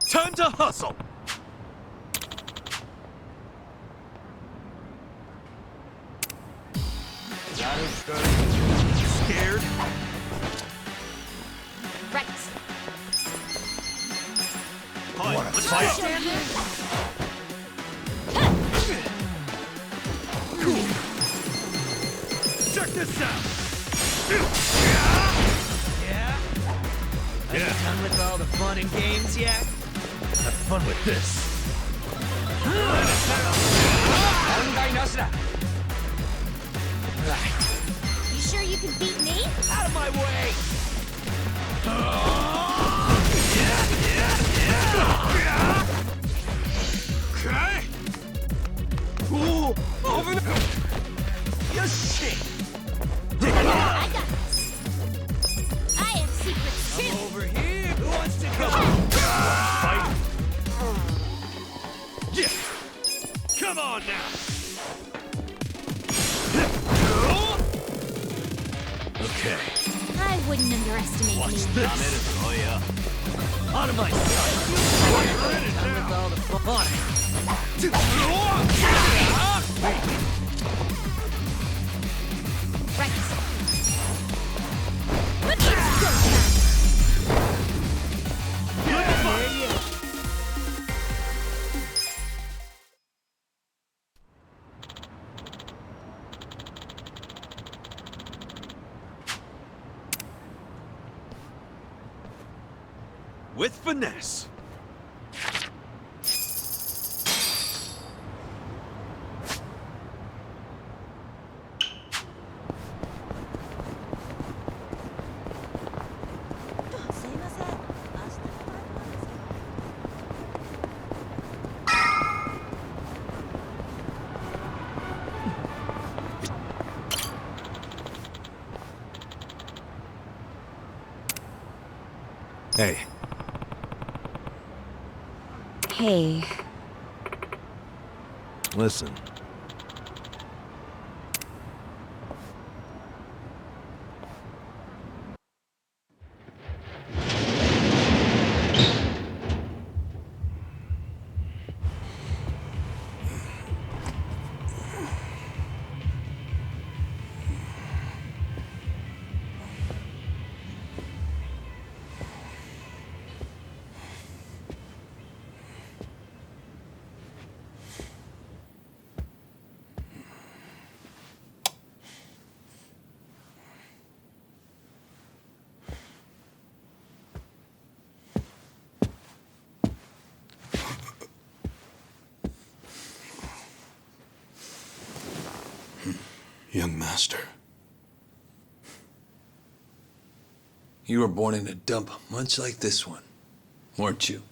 [SPEAKER 1] Time to hustle! Scared?
[SPEAKER 2] Right.
[SPEAKER 1] Let's fight! Cool. Check this out!
[SPEAKER 11] Yeah? Are you done with all the fun and games yet?
[SPEAKER 13] Have fun with this.
[SPEAKER 2] You sure you can beat me?
[SPEAKER 11] Out of my way!
[SPEAKER 1] Okay!
[SPEAKER 11] Ooh! Over the... Yoshi!
[SPEAKER 2] I got this. I have secret
[SPEAKER 11] Come on now! Okay.
[SPEAKER 7] I wouldn't underestimate
[SPEAKER 11] Watch
[SPEAKER 7] me.
[SPEAKER 11] this! Oh yeah. Out of my sight! You're in it now!
[SPEAKER 7] Right.
[SPEAKER 1] With finesse. Hey.
[SPEAKER 7] Hey.
[SPEAKER 11] Listen.
[SPEAKER 1] Young master.
[SPEAKER 8] You were born in a dump much like this one, weren't you?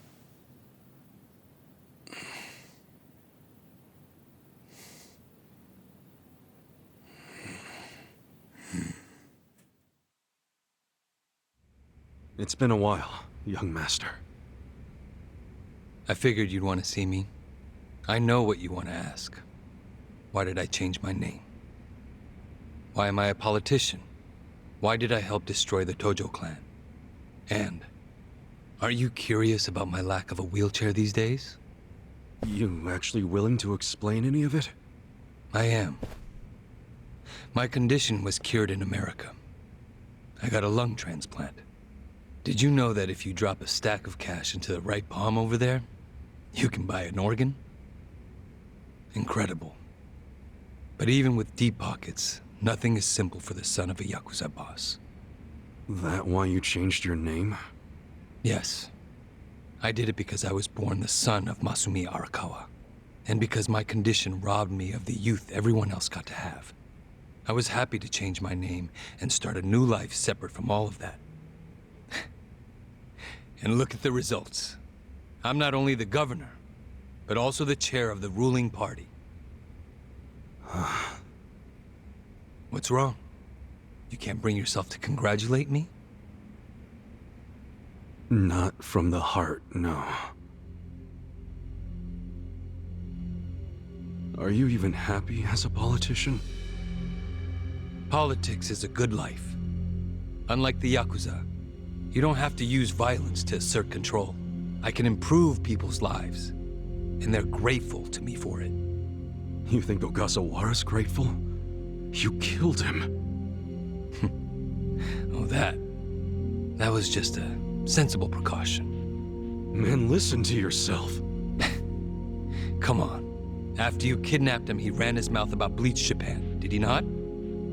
[SPEAKER 1] It's been a while, young master.
[SPEAKER 8] I figured you'd want to see me. I know what you want to ask. Why did I change my name? Why am I a politician? Why did I help destroy the Tojo clan? And are you curious about my lack of a wheelchair these days?
[SPEAKER 1] You actually willing to explain any of it?
[SPEAKER 8] I am. My condition was cured in America. I got a lung transplant. Did you know that if you drop a stack of cash into the right palm over there, you can buy an organ? Incredible. But even with deep pockets, nothing is simple for the son of a Yakuza boss.
[SPEAKER 1] That why you changed your name?
[SPEAKER 8] Yes. I did it because I was born the son of Masumi Arakawa, and because my condition robbed me of the youth everyone else got to have. I was happy to change my name and start a new life separate from all of that. And look at the results. I'm not only the governor, but also the chair of the ruling party. What's wrong? You can't bring yourself to congratulate me?
[SPEAKER 1] Not from the heart, no. Are you even happy as a politician?
[SPEAKER 8] Politics is a good life. Unlike the Yakuza, you don't have to use violence to assert control. I can improve people's lives, and they're grateful to me for it.
[SPEAKER 1] You think Ogasawara's grateful? You killed him.
[SPEAKER 8] Oh, that was just a sensible precaution.
[SPEAKER 1] Man, listen to yourself.
[SPEAKER 8] Come on. After you kidnapped him, he ran his mouth about Bleach Japan, did he not?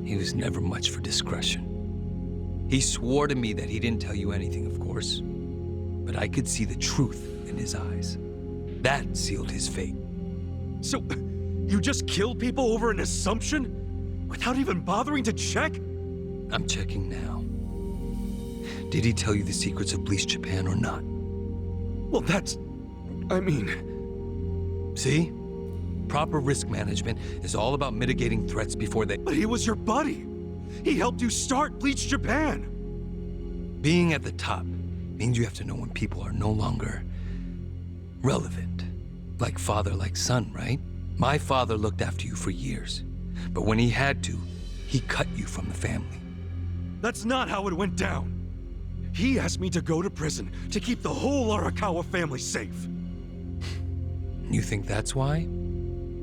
[SPEAKER 8] He was never much for discretion. He swore to me that he didn't tell you anything, of course. But I could see the truth in his eyes. That sealed his fate.
[SPEAKER 1] So, you just killed people over an assumption? Without even bothering to check?
[SPEAKER 8] I'm checking now. Did he tell you the secrets of Bleach Japan or not?
[SPEAKER 1] Well, I mean...
[SPEAKER 8] See? Proper risk management is all about mitigating threats before they...
[SPEAKER 1] But he was your buddy! He helped you start Bleach Japan!
[SPEAKER 8] Being at the top means you have to know when people are no longer relevant. Like father, like son, right? My father looked after you for years, but when he had to, he cut you from the family.
[SPEAKER 1] That's not how it went down. He asked me to go to prison to keep the whole Arakawa family safe.
[SPEAKER 8] You think that's why?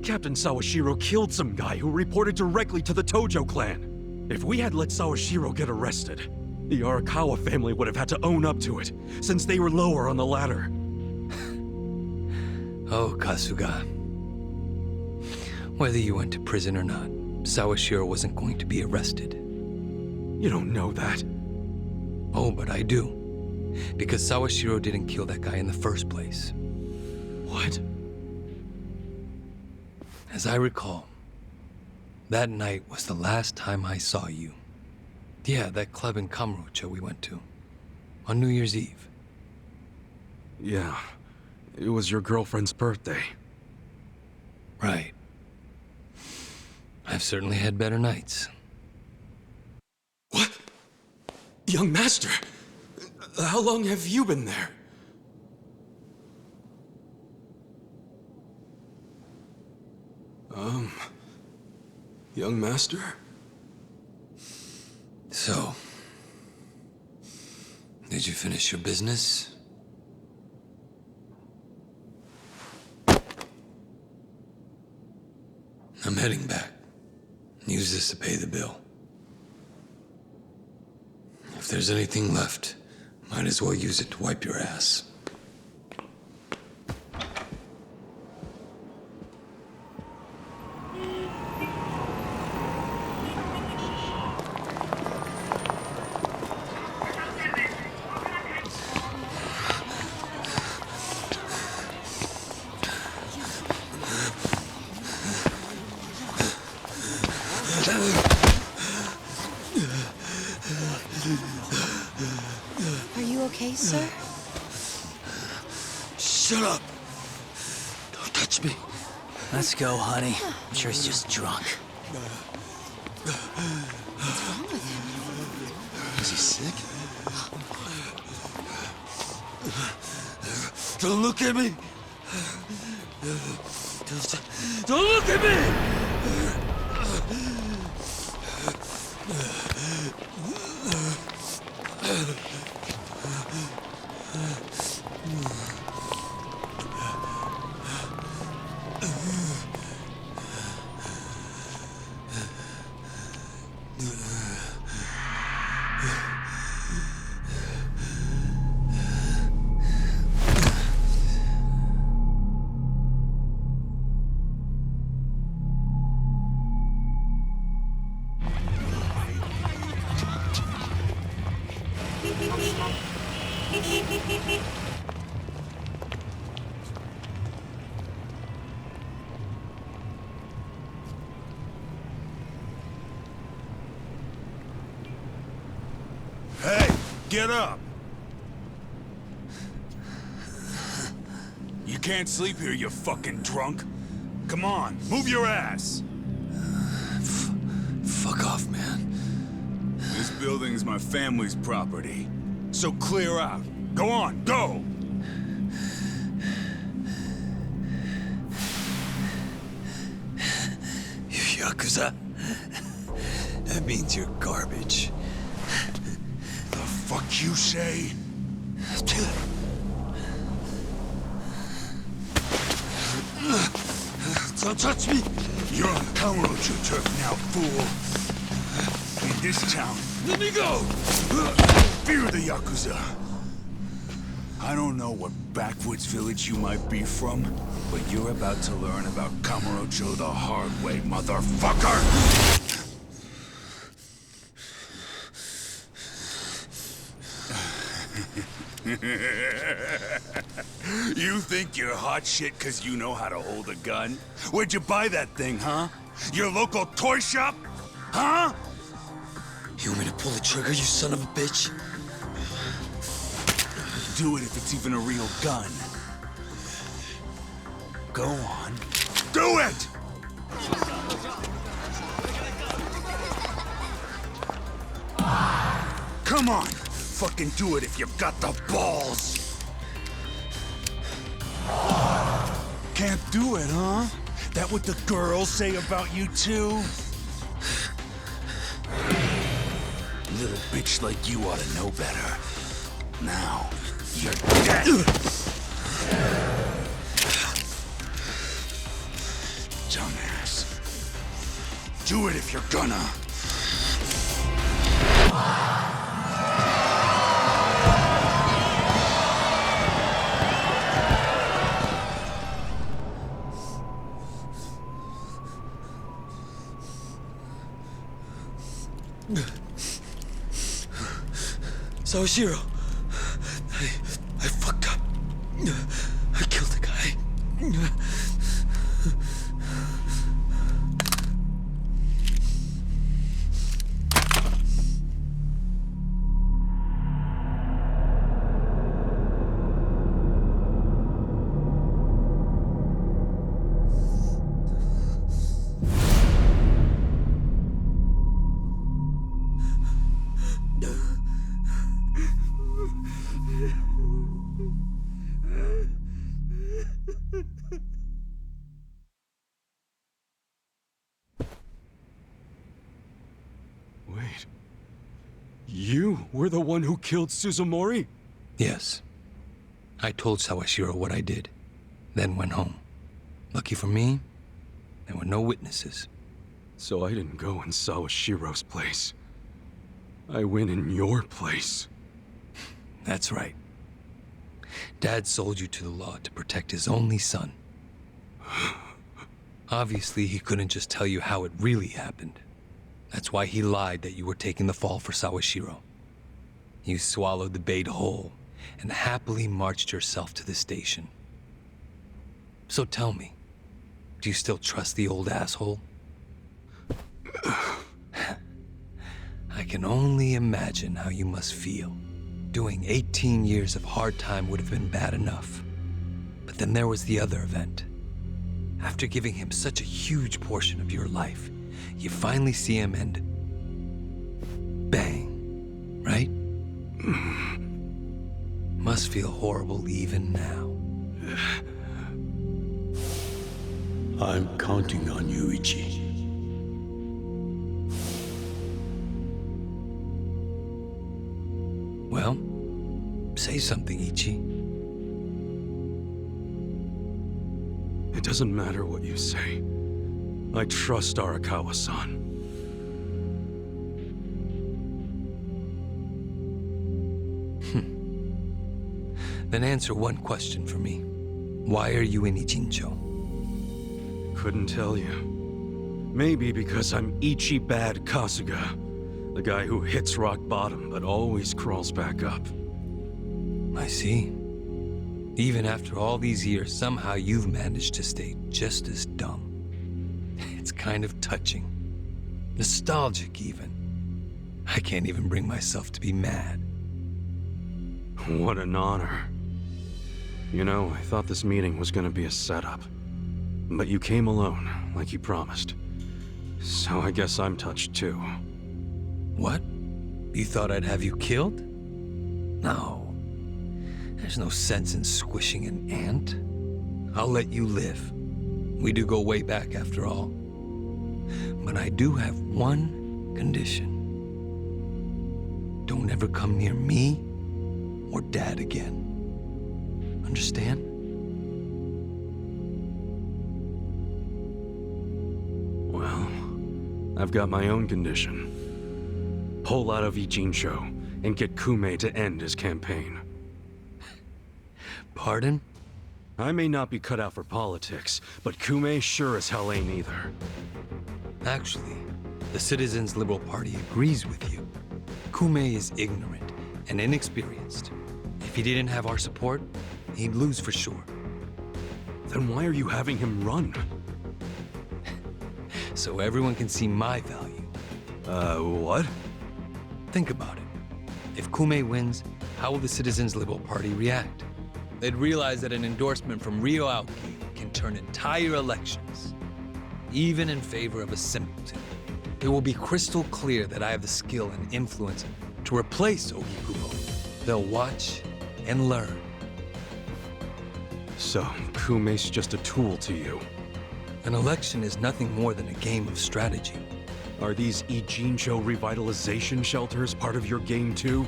[SPEAKER 1] Captain Sawashiro killed some guy who reported directly to the Tojo clan. If we had let Sawashiro get arrested, the Arakawa family would have had to own up to it, since they were lower on the ladder.
[SPEAKER 8] Oh, Kasuga. Whether you went to prison or not, Sawashiro wasn't going to be arrested.
[SPEAKER 1] You don't know that.
[SPEAKER 8] Oh, but I do. Because Sawashiro didn't kill that guy in the first place.
[SPEAKER 1] What?
[SPEAKER 8] As I recall, that night was the last time I saw you. Yeah, that club in Kamurocho we went to. On New Year's Eve.
[SPEAKER 1] Yeah. It was your girlfriend's birthday.
[SPEAKER 8] Right. I've certainly had better nights.
[SPEAKER 1] What? Young master, how long have you been there? Young master?
[SPEAKER 8] So, did you finish your business? I'm heading back. Use this to pay the bill. If there's anything left, might as well use it to wipe your ass.
[SPEAKER 2] Are you okay, sir?
[SPEAKER 11] Shut up! Don't touch me.
[SPEAKER 14] Let's go, honey. I'm sure he's just drunk.
[SPEAKER 2] What's wrong with him?
[SPEAKER 11] Is he sick? Don't look at me! Don't look at me!
[SPEAKER 17] Hey, get up! You can't sleep here, you fucking drunk. Come on, move your ass!
[SPEAKER 8] Fuck off, man.
[SPEAKER 17] This building's my family's property. So clear out. Go on, go!
[SPEAKER 8] You Yakuza? That means you're garbage.
[SPEAKER 17] The fuck you say?
[SPEAKER 11] Don't touch me!
[SPEAKER 17] You're on Kamurocho turf now, fool. In this town,
[SPEAKER 11] Let me go!
[SPEAKER 17] fear the Yakuza. I don't know what backwoods village you might be from, but you're about to learn about Kamurocho the hard way, motherfucker! You think you're hot shit because you know how to hold a gun? Where'd you buy that thing, huh? Your local toy shop? Huh?
[SPEAKER 8] You want me to pull the trigger, you son of a bitch?
[SPEAKER 17] Do it if it's even a real gun. Go on. Do it! Come on! Fucking do it if you've got the balls! Can't do it, huh? That what the girls say about you too? Little bitch like you ought to know better. Now, you're dead! Dumbass. Do it if you're gonna.
[SPEAKER 8] Sawashiro, I fucked up. I killed the guy.
[SPEAKER 1] Wait. You were the one who killed Suzumori?
[SPEAKER 8] Yes. I told Sawashiro what I did, then went home. Lucky for me, there were no witnesses.
[SPEAKER 1] So I didn't go in Sawashiro's place. I went in your place.
[SPEAKER 8] That's right. Dad sold you to the law to protect his only son. Obviously, he couldn't just tell you how it really happened. That's why he lied that you were taking the fall for Sawashiro. You swallowed the bait whole and happily marched yourself to the station. So tell me, do you still trust the old asshole? I can only imagine how you must feel. Doing 18 years of hard time would have been bad enough. But then there was the other event. After giving him such a huge portion of your life, you finally see him and... bang, right? Must feel horrible even now.
[SPEAKER 17] I'm counting on you, Ichi.
[SPEAKER 8] Well, say something, Ichi.
[SPEAKER 1] It doesn't matter what you say. I trust Arakawa-san.
[SPEAKER 8] Then answer one question for me. Why are you in Ichincho?
[SPEAKER 1] Couldn't tell you. Maybe because I'm Ichi Bad Kasuga. The guy who hits rock bottom but always crawls back up.
[SPEAKER 8] I see. Even after all these years, somehow you've managed to stay just as dumb. It's kind of touching. Nostalgic, even. I can't even bring myself to be mad.
[SPEAKER 1] What an honor. You know, I thought this meeting was gonna be a setup. But you came alone, like you promised. So I guess I'm touched too.
[SPEAKER 8] What? You thought I'd have you killed? No. There's no sense in squishing an ant. I'll let you live. We do go way back after all. But I do have one condition. Don't ever come near me or Dad again. Understand?
[SPEAKER 1] Well, I've got my own condition. Pull out of Ichincho and get Kume to end his campaign.
[SPEAKER 8] Pardon?
[SPEAKER 1] I may not be cut out for politics, but Kume sure as hell ain't either.
[SPEAKER 8] Actually, the Citizens Liberal Party agrees with you. Kume is ignorant and inexperienced. If he didn't have our support, he'd lose for sure.
[SPEAKER 1] Then why are you having him run?
[SPEAKER 8] So everyone can see my value.
[SPEAKER 1] What?
[SPEAKER 8] Think about it. If Kume wins, how will the Citizens Liberal Party react? They'd realize that an endorsement from Ryo Aoki can turn entire elections, even in favor of a simpleton. It will be crystal clear that I have the skill and influence to replace Ogikubo. They'll watch and learn.
[SPEAKER 1] So, Kume's just a tool to you.
[SPEAKER 8] An election is nothing more than a game of strategy.
[SPEAKER 1] Are these Ijincho revitalization shelters part of your game too?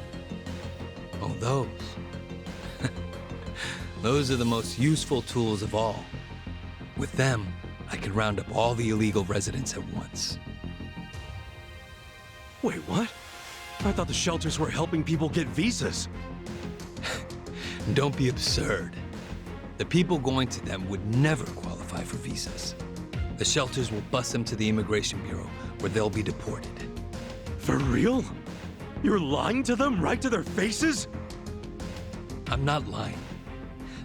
[SPEAKER 8] Oh, those. Those are the most useful tools of all. With them, I can round up all the illegal residents at once.
[SPEAKER 1] Wait, what? I thought the shelters were helping people get visas.
[SPEAKER 8] Don't be absurd. The people going to them would never qualify for visas. The shelters will bus them to the Immigration Bureau, where they'll be deported.
[SPEAKER 1] For real? You're lying to them right to their faces?
[SPEAKER 8] I'm not lying.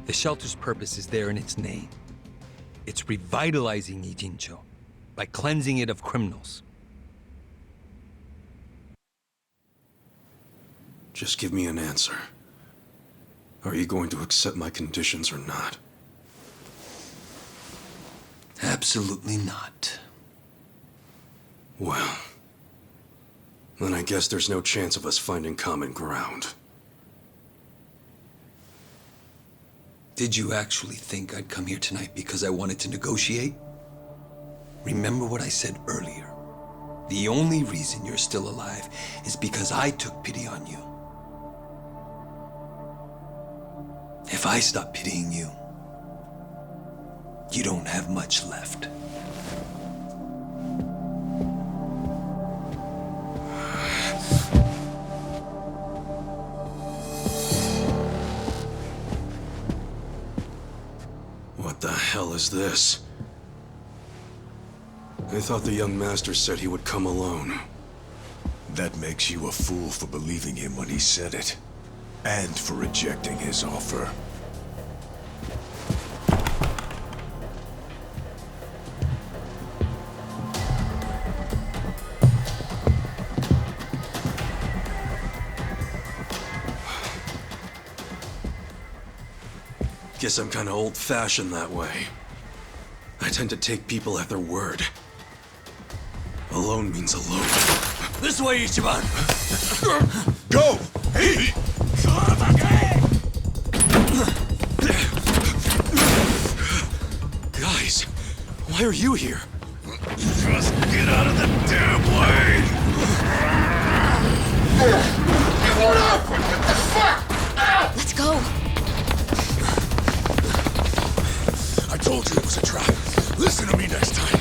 [SPEAKER 8] The shelter's purpose is there in its name. It's revitalizing Ijincho by cleansing it of criminals.
[SPEAKER 1] Just give me an answer. Are you going to accept my conditions or not?
[SPEAKER 8] Absolutely not.
[SPEAKER 1] Well, then I guess there's no chance of us finding common ground.
[SPEAKER 8] Did you actually think I'd come here tonight because I wanted to negotiate? Remember what I said earlier. The only reason you're still alive is because I took pity on you. If I stop pitying you, you don't have much left.
[SPEAKER 1] What the hell is this? I thought the young master said he would come alone.
[SPEAKER 17] That makes you a fool for believing him when he said it. And for rejecting his offer.
[SPEAKER 1] Guess I'm kinda old-fashioned that way. I tend to take people at their word. Alone means alone.
[SPEAKER 4] This way, Ichiban!
[SPEAKER 17] Go! Hey!
[SPEAKER 1] Guys, why are you here?
[SPEAKER 17] Just get out of the damn way!
[SPEAKER 7] Let's go.
[SPEAKER 17] I told you it was a trap. Listen to me next time.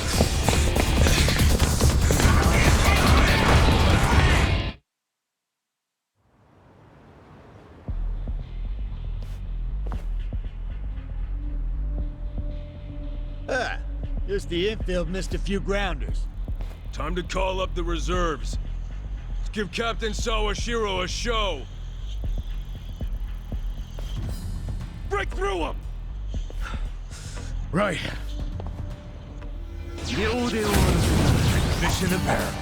[SPEAKER 11] Just the infield missed a few grounders.
[SPEAKER 18] Time to call up the reserves. Let's give Captain Sawashiro a show. Break through them!
[SPEAKER 11] Right. Mission apparel.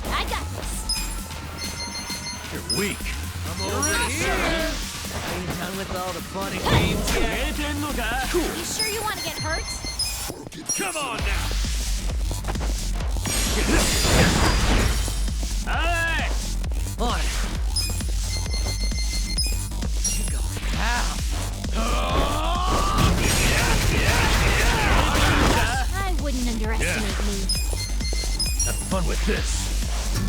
[SPEAKER 2] I got this.
[SPEAKER 11] You're weak.
[SPEAKER 12] I'm over here. Ain't done with all the fun and games yet.
[SPEAKER 2] You sure you want to get hurt?
[SPEAKER 18] Come on now!
[SPEAKER 12] Hey! On it. You go down.
[SPEAKER 2] I wouldn't underestimate me.
[SPEAKER 11] Have fun with this.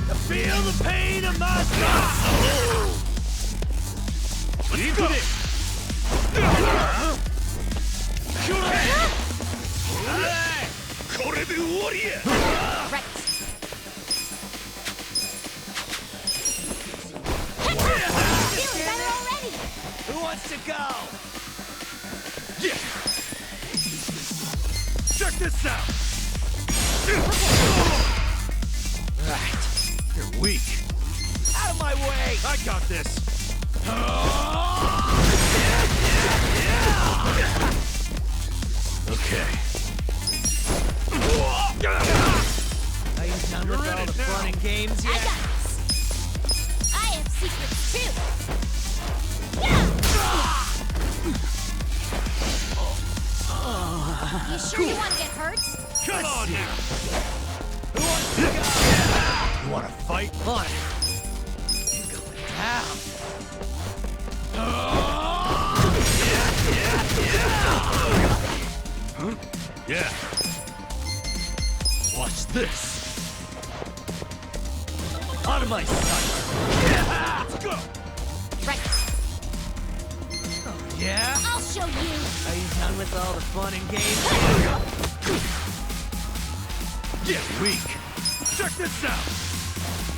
[SPEAKER 18] I feel the pain of my soul! Let's go!
[SPEAKER 2] Right. Feeling better already.
[SPEAKER 12] Who wants to go?
[SPEAKER 18] Yeah! Check this out!
[SPEAKER 11] Right. You're weak.
[SPEAKER 12] Out of my way!
[SPEAKER 18] I got this!
[SPEAKER 11] Okay.
[SPEAKER 12] Are you done with all the fun and games
[SPEAKER 2] I
[SPEAKER 12] yet?
[SPEAKER 2] got this. I have secrets too. You sure you want to get hurt?
[SPEAKER 18] Come on now!
[SPEAKER 12] Who wants to go?
[SPEAKER 11] You wanna fight?
[SPEAKER 12] On it. You going down.
[SPEAKER 13] Yeah. Watch this. Out of my sight. Yeah. Let's go.
[SPEAKER 12] Right.
[SPEAKER 13] Oh, yeah?
[SPEAKER 12] I'll show you.
[SPEAKER 14] Are you done with all the fun and games?
[SPEAKER 13] Get weak. Check this out.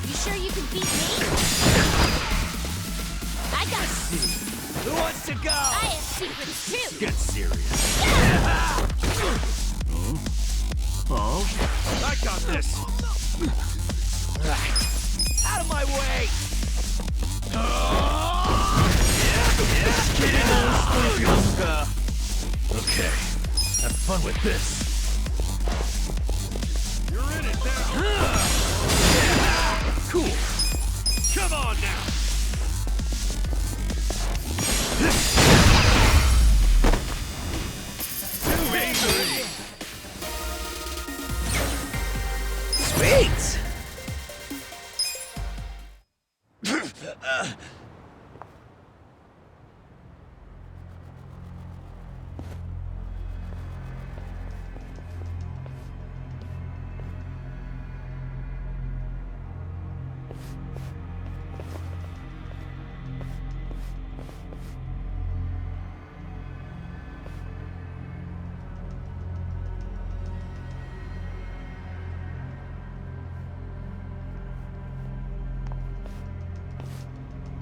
[SPEAKER 12] You sure you can beat me? I got
[SPEAKER 14] Who wants to go?
[SPEAKER 12] I have secrets too.
[SPEAKER 13] Get serious.
[SPEAKER 11] Oh?
[SPEAKER 13] I got this.
[SPEAKER 14] Right. Out of my way!
[SPEAKER 13] Okay. Have fun with this. You're in it now. Cool. Come on now.
[SPEAKER 14] Sweet!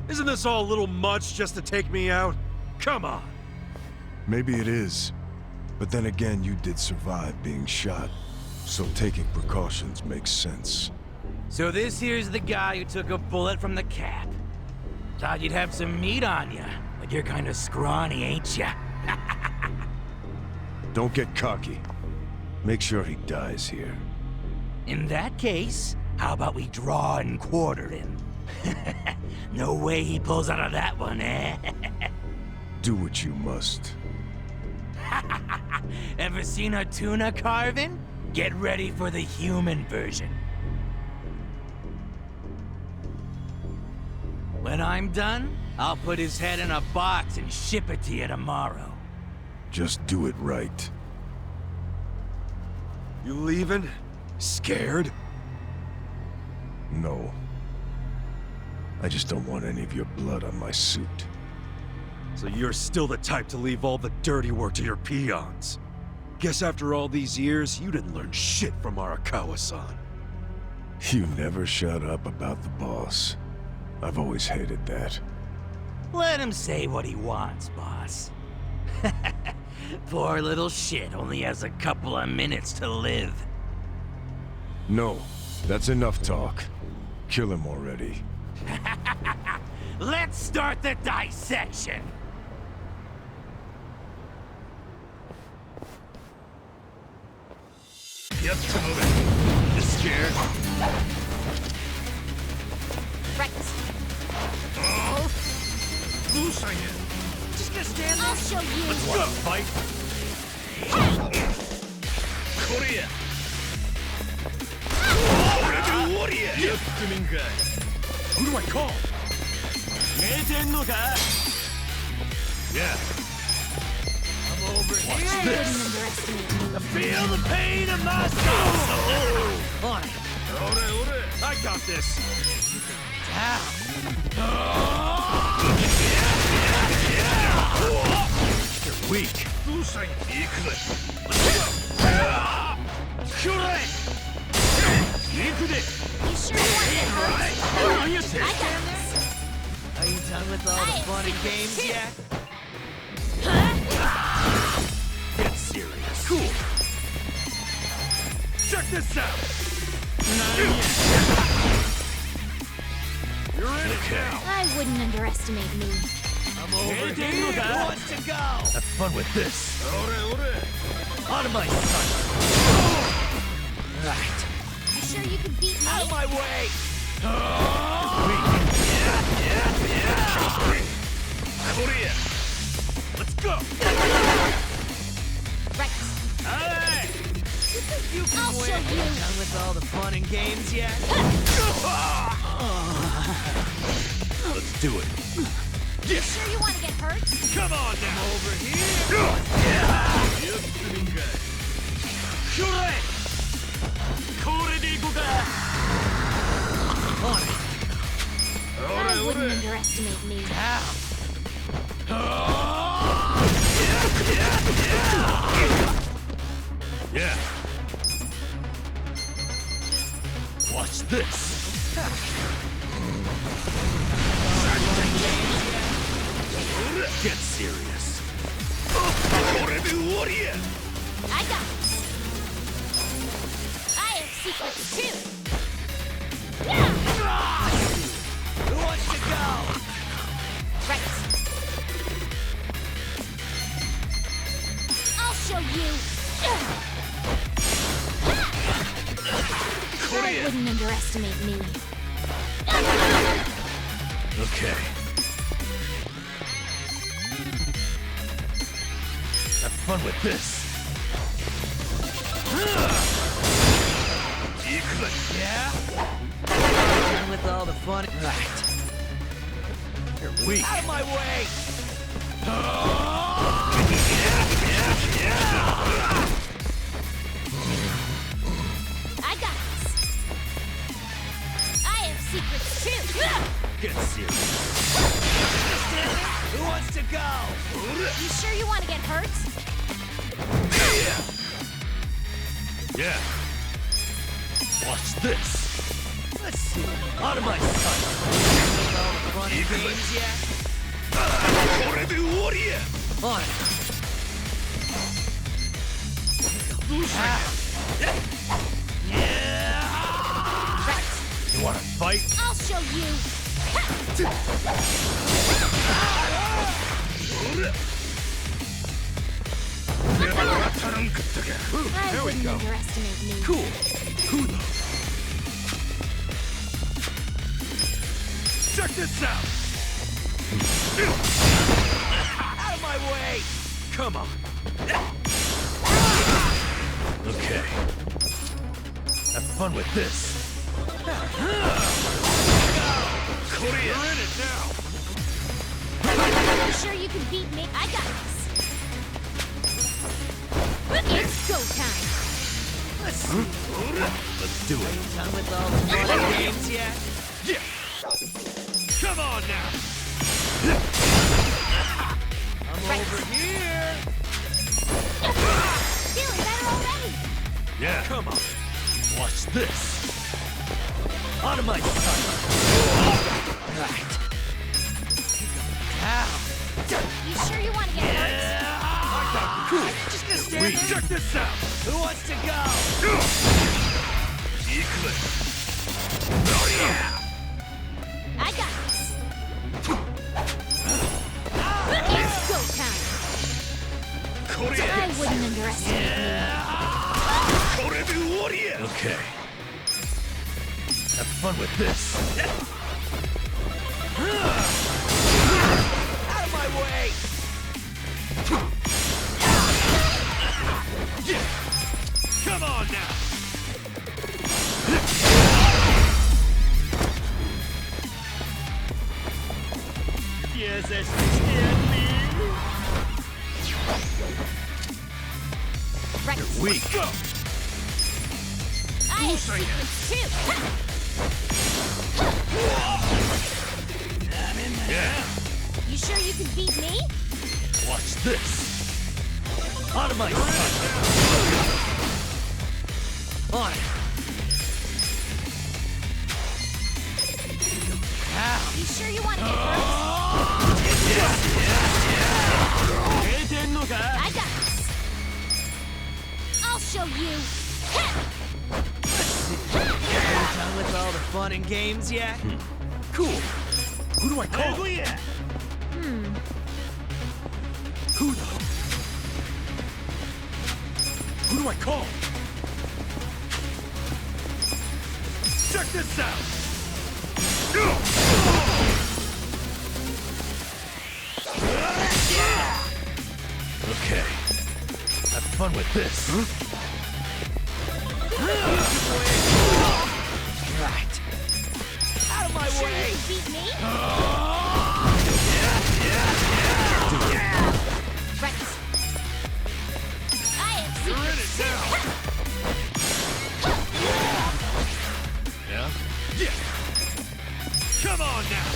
[SPEAKER 1] Isn't this all a little much just to take me out? Come on.
[SPEAKER 19] Maybe it is. But then again, you did survive being shot. So taking precautions makes sense.
[SPEAKER 14] So this here's the guy who took a bullet from the cap. Thought you'd have some meat on you, but you're kind of scrawny, ain't ya?
[SPEAKER 19] Don't get cocky. Make sure he dies here.
[SPEAKER 14] In that case, how about we draw and quarter him? No way he pulls out of that one, eh?
[SPEAKER 19] Do what you must.
[SPEAKER 14] Ever seen a tuna carving? Get ready for the human version. When I'm done, I'll put his head in a box and ship it to you tomorrow.
[SPEAKER 19] Just do it right.
[SPEAKER 1] You leaving? Scared?
[SPEAKER 19] No. I just don't want any of your blood on my suit.
[SPEAKER 1] So you're still the type to leave all the dirty work to your peons. Guess after all these years, you didn't learn shit from Arakawa-san.
[SPEAKER 19] You never shut up about the boss. I've always hated that.
[SPEAKER 14] Let him say what he wants, boss. Poor little shit only has a couple of minutes to live.
[SPEAKER 19] No, that's enough talk. Kill him already.
[SPEAKER 14] Let's start the dissection!
[SPEAKER 13] Yep, move it. You scared?
[SPEAKER 12] Right.
[SPEAKER 13] Oh.
[SPEAKER 14] Just gonna stand there?
[SPEAKER 12] I'll show you.
[SPEAKER 13] Let's go. Fight. Korea. Warrior. Who do I call? Yeah.
[SPEAKER 14] I'm over
[SPEAKER 12] I
[SPEAKER 14] here.
[SPEAKER 12] wouldn't underestimate me.
[SPEAKER 14] Feel the pain of my soul! Fine.
[SPEAKER 1] I got this.
[SPEAKER 13] You're weak.
[SPEAKER 12] You sure you want to get hurt? I got this.
[SPEAKER 14] Are you done with all the fun and games yet?
[SPEAKER 13] Get serious. Cool. Check this out. You're in it now.
[SPEAKER 12] I wouldn't underestimate me.
[SPEAKER 14] I'm over here. Who wants to go?
[SPEAKER 13] Have fun with this. Out of my sight.
[SPEAKER 14] Right.
[SPEAKER 12] You sure you can beat me?
[SPEAKER 14] Out of my way!
[SPEAKER 13] Korea. Let's go.
[SPEAKER 12] Right.
[SPEAKER 14] Alright! You can
[SPEAKER 12] I'll
[SPEAKER 14] win.
[SPEAKER 12] show you.
[SPEAKER 14] Done with all the fun and games yet?
[SPEAKER 13] Let's do it.
[SPEAKER 12] You sure you want to get hurt?
[SPEAKER 13] Come on now.
[SPEAKER 14] Over here!
[SPEAKER 2] wouldn't underestimate me.
[SPEAKER 13] Yeah. Watch this. Get serious.
[SPEAKER 2] I got this. I have secrets too.
[SPEAKER 14] Who wants to go?
[SPEAKER 2] Right. I'll show you. I wouldn't underestimate me.
[SPEAKER 13] Okay. Have fun with this.
[SPEAKER 14] Yeah? Done with all the fun. Right.
[SPEAKER 13] You're weak.
[SPEAKER 14] Out of my way!
[SPEAKER 2] I got this. I have secrets too.
[SPEAKER 13] Get serious.
[SPEAKER 14] Who wants to go?
[SPEAKER 2] You sure you want to get hurt?
[SPEAKER 13] Yeah. Watch this.
[SPEAKER 14] Let's see. Out of my sight. All the fun and games yet? On it.
[SPEAKER 13] You wanna fight?
[SPEAKER 2] I'll show you. I wouldn't underestimate me.
[SPEAKER 13] Cool. Kudo. Check this out.
[SPEAKER 14] Out of my way!
[SPEAKER 13] Come on. Okay. Have fun with this.
[SPEAKER 14] You're in it now.
[SPEAKER 2] You sure you can beat me? I got this. It's go time.
[SPEAKER 14] Let's
[SPEAKER 13] do it.
[SPEAKER 14] Done with all the fun and games yet?
[SPEAKER 13] Yeah. Come on now.
[SPEAKER 14] I'm over here.
[SPEAKER 2] Feeling better already.
[SPEAKER 13] Yeah. Come on. Watch this. Out of my sight.
[SPEAKER 14] Right. Ow.
[SPEAKER 2] You sure you want to get hurt?
[SPEAKER 13] Cool.
[SPEAKER 14] Just gonna stand there.
[SPEAKER 13] Check this out.
[SPEAKER 14] Who wants to go?
[SPEAKER 2] I got this. It's go time. I wouldn't underestimate me.
[SPEAKER 13] Okay. Have fun with this.
[SPEAKER 14] Out of my way!
[SPEAKER 13] Yeah. Come on now.
[SPEAKER 14] Yes, I stand me.
[SPEAKER 2] Right.
[SPEAKER 13] Weak.
[SPEAKER 2] I have secrets too.
[SPEAKER 14] I'm in there.
[SPEAKER 13] Yeah.
[SPEAKER 2] You sure you can beat me?
[SPEAKER 13] Watch this. Out of my sight.
[SPEAKER 14] On it. Ow.
[SPEAKER 2] You sure you want to get hurt? I got this. I'll show you.
[SPEAKER 14] Done with all the fun and games yet?
[SPEAKER 13] Cool. Who do I call? Kudo. Who do I call? Check this out. Okay. Have fun with this.
[SPEAKER 14] Right. Out of my
[SPEAKER 2] Sure
[SPEAKER 14] way!
[SPEAKER 2] you can beat me? Right. I have secrets too.
[SPEAKER 13] Yeah? Yeah. Come on now.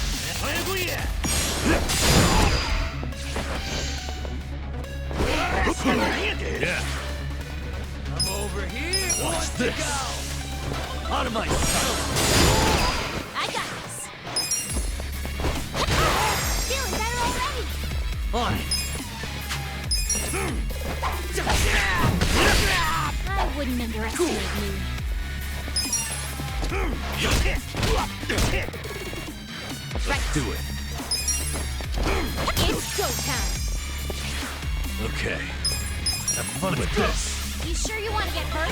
[SPEAKER 6] Watch this! Out of my sight!
[SPEAKER 12] I got this. Feeling better already.
[SPEAKER 6] On it!
[SPEAKER 12] I wouldn't underestimate me.
[SPEAKER 6] Let's do it.
[SPEAKER 12] It's go time.
[SPEAKER 6] Okay. Have fun with this.
[SPEAKER 12] You sure you want to get hurt?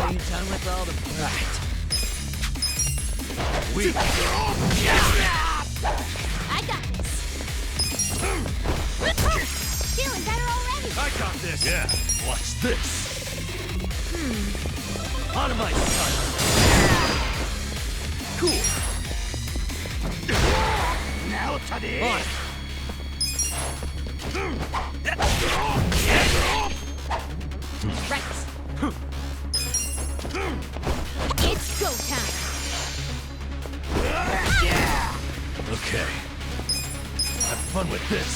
[SPEAKER 14] Are you done with all the... Right.
[SPEAKER 12] I got this. Feeling better already.
[SPEAKER 6] I got this! Yeah, watch this! Out of my sight! Cool!
[SPEAKER 12] Now to the
[SPEAKER 6] On!
[SPEAKER 12] right. It's go time.
[SPEAKER 6] Okay. Have fun with this.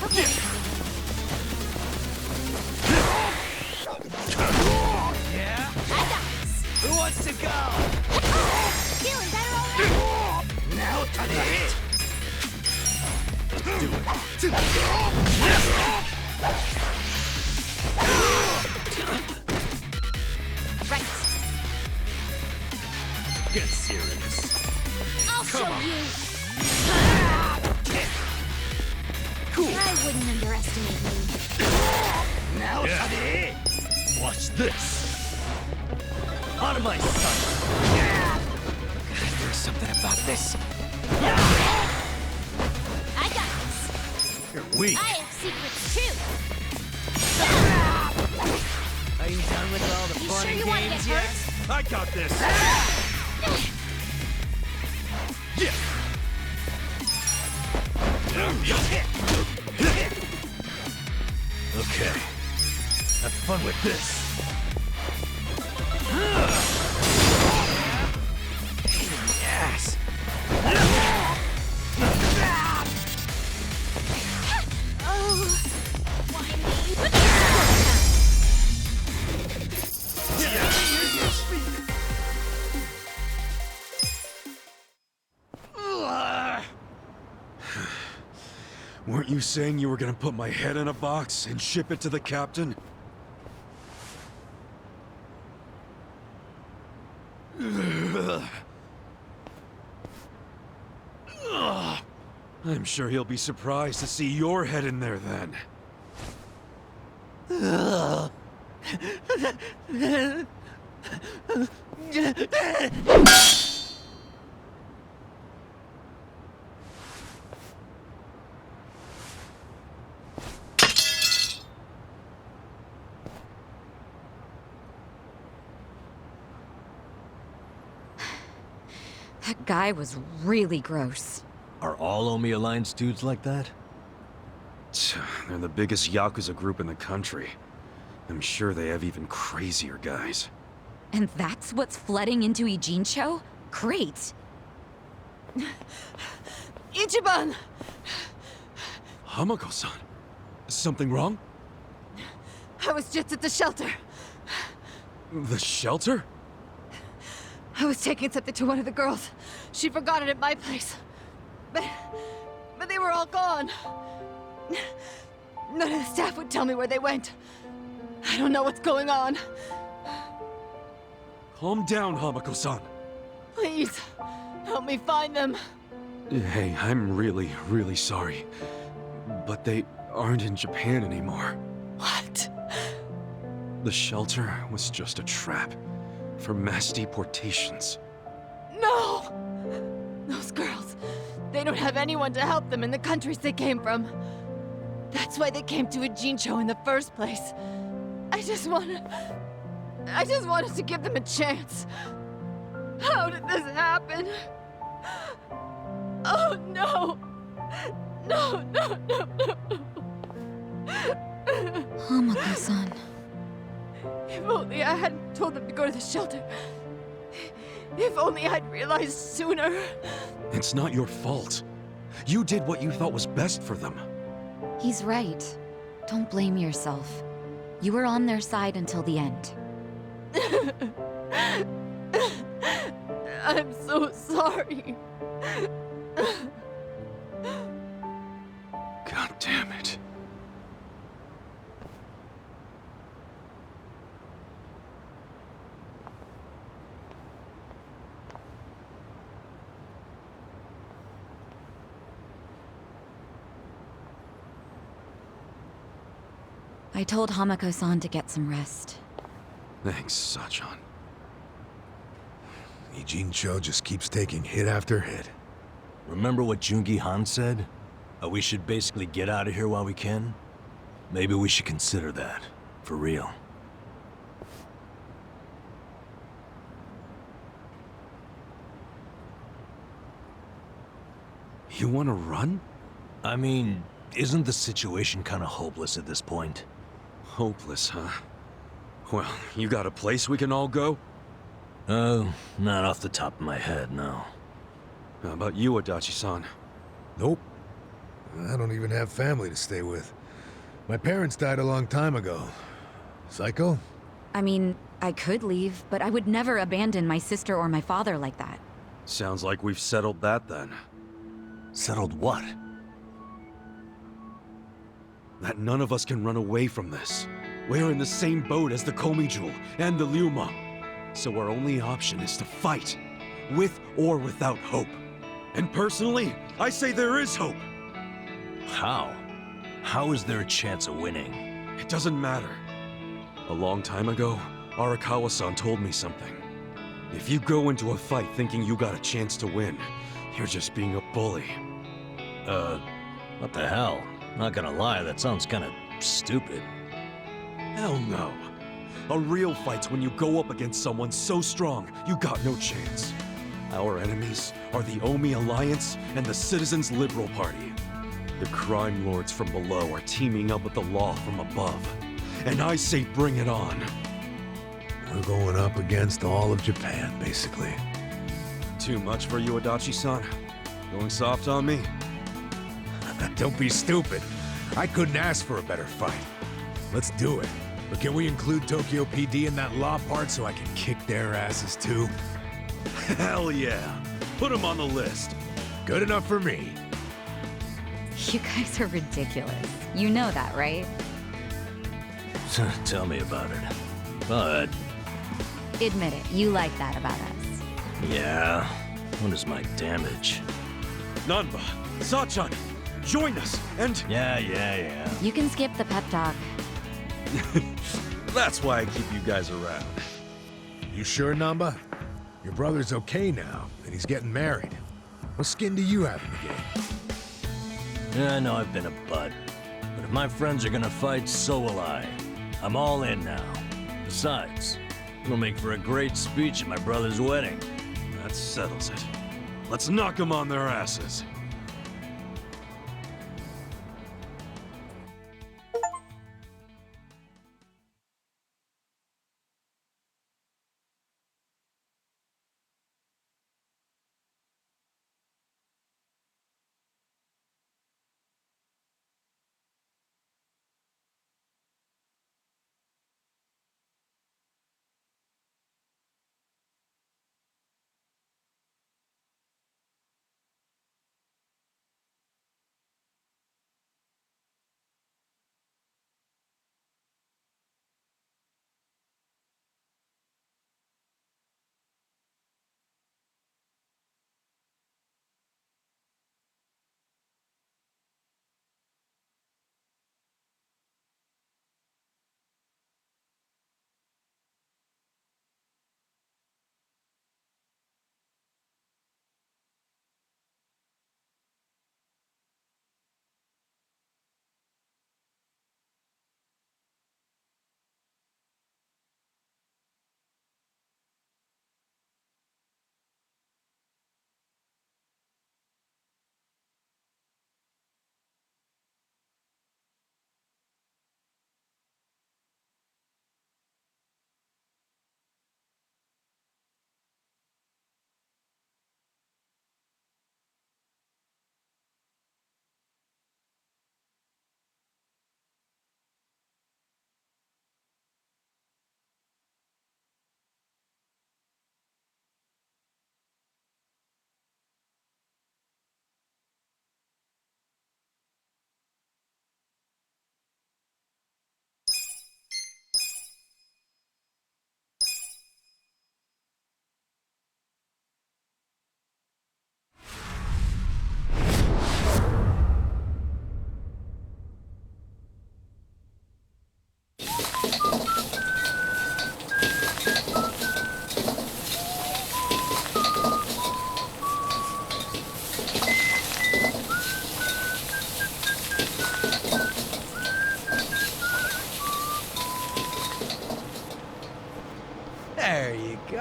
[SPEAKER 12] Okay.
[SPEAKER 14] Yeah?
[SPEAKER 12] I got this.
[SPEAKER 14] Who wants to go?
[SPEAKER 12] Feeling better already.
[SPEAKER 14] Now to the hit.
[SPEAKER 6] Do it.
[SPEAKER 12] Right.
[SPEAKER 6] Get serious.
[SPEAKER 12] I'll show you.
[SPEAKER 6] Cool.
[SPEAKER 12] I wouldn't underestimate me.
[SPEAKER 14] Now to the hit.
[SPEAKER 6] Watch this. Out of my sight.
[SPEAKER 14] There's something about this.
[SPEAKER 12] I got this.
[SPEAKER 6] You're weak.
[SPEAKER 12] I have secrets too.
[SPEAKER 14] Are you done with all the
[SPEAKER 12] You
[SPEAKER 14] fun
[SPEAKER 12] sure
[SPEAKER 14] and
[SPEAKER 12] you want to
[SPEAKER 14] games
[SPEAKER 12] get
[SPEAKER 14] yet?
[SPEAKER 12] hurt?
[SPEAKER 6] I got this. Yeah. Okay. Have fun with this.
[SPEAKER 14] Yes.
[SPEAKER 12] Oh, why
[SPEAKER 1] Weren't you saying you were gonna put my head in a box and ship it to the captain? I'm sure he'll be surprised to see your head in there then.
[SPEAKER 7] That guy was really gross.
[SPEAKER 6] Are all Omi Alliance dudes like that?
[SPEAKER 1] They're the biggest Yakuza group in the country. I'm sure they have even crazier guys.
[SPEAKER 7] And that's what's flooding into Ijincho? Great.
[SPEAKER 5] Ichiban!
[SPEAKER 1] Hamako-san, something wrong?
[SPEAKER 5] I was just at the shelter.
[SPEAKER 1] The shelter?
[SPEAKER 5] I was taking something to one of the girls. She forgot it at my place. But they were all gone. None of the staff would tell me where they went. I don't know what's going on.
[SPEAKER 1] Calm down, Hamako-san.
[SPEAKER 5] Please, help me find them.
[SPEAKER 1] Hey, I'm really, really sorry. But they aren't in Japan anymore.
[SPEAKER 5] What?
[SPEAKER 1] The shelter was just a trap for mass deportations.
[SPEAKER 5] No! Those girls, they don't have anyone to help them in the countries they came from. That's why they came to Ijincho in the first place. I just wanted to give them a chance. How did this happen? Oh no! No, no, no, no!
[SPEAKER 7] Hamako-san.
[SPEAKER 5] If only I hadn't told them to go to the shelter,
[SPEAKER 2] If only I'd realized sooner.
[SPEAKER 1] It's not your fault. You did what you thought was best for them.
[SPEAKER 7] He's right. Don't blame yourself. You were on their side until the end.
[SPEAKER 2] I'm so sorry.
[SPEAKER 1] God damn it.
[SPEAKER 7] I told Hamako-san to get some rest.
[SPEAKER 1] Thanks, Sachan.
[SPEAKER 3] Ijincho just keeps taking hit after hit.
[SPEAKER 6] Remember what Jungi Han said? We should basically get out of here while we can? Maybe we should consider that. For real.
[SPEAKER 1] You wanna run?
[SPEAKER 6] I mean, isn't the situation kinda hopeless at this point?
[SPEAKER 1] Hopeless, huh? Well, you got a place we can all go?
[SPEAKER 6] Not off the top of my head, no.
[SPEAKER 1] How about you, Adachi-san?
[SPEAKER 3] Nope. I don't even have family to stay with. My parents died a long time ago. Psycho?
[SPEAKER 7] I mean, I could leave, but I would never abandon my sister or my father like that.
[SPEAKER 1] Sounds like we've settled that then.
[SPEAKER 6] Settled what?
[SPEAKER 1] That none of us can run away from this. We're in the same boat as the Komijul and the Ryuma. So our only option is to fight, with or without hope. And personally, I say there is hope.
[SPEAKER 6] How? How is there a chance of winning?
[SPEAKER 1] It doesn't matter. A long time ago, Arakawa-san told me something. If you go into a fight thinking you got a chance to win, you're just being a bully.
[SPEAKER 6] What the hell? Not gonna lie, that sounds kinda stupid.
[SPEAKER 1] Hell no. A real fight's when you go up against someone so strong, you got no chance. Our enemies are the Omi Alliance and the Citizens Liberal Party. The crime lords from below are teaming up with the law from above. And I say bring it on.
[SPEAKER 3] We're going up against all of Japan, basically.
[SPEAKER 1] Too much for you, Adachi-san? Going soft on me?
[SPEAKER 3] Don't be stupid. I couldn't ask for a better fight. Let's do it. But can we include Tokyo PD in that law part so I can kick their asses too?
[SPEAKER 1] Hell yeah. Put them on the list.
[SPEAKER 3] Good enough for me.
[SPEAKER 7] You guys are ridiculous. You know that, right?
[SPEAKER 6] Tell me about it. But...
[SPEAKER 7] Admit it, you like that about us.
[SPEAKER 6] yeah, what is my damage?
[SPEAKER 1] Nanba, Sachan, join us, and...
[SPEAKER 6] Yeah.
[SPEAKER 7] You can skip the pep talk.
[SPEAKER 1] That's why I keep you guys around.
[SPEAKER 3] You sure, Namba? Your brother's okay now, and he's getting married. What skin do you have in the game?
[SPEAKER 6] Yeah, I know I've been a butt. But if my friends are gonna fight, so will I. I'm all in now. Besides, it'll make for a great speech at my brother's wedding.
[SPEAKER 1] That settles it. Let's knock them on their asses.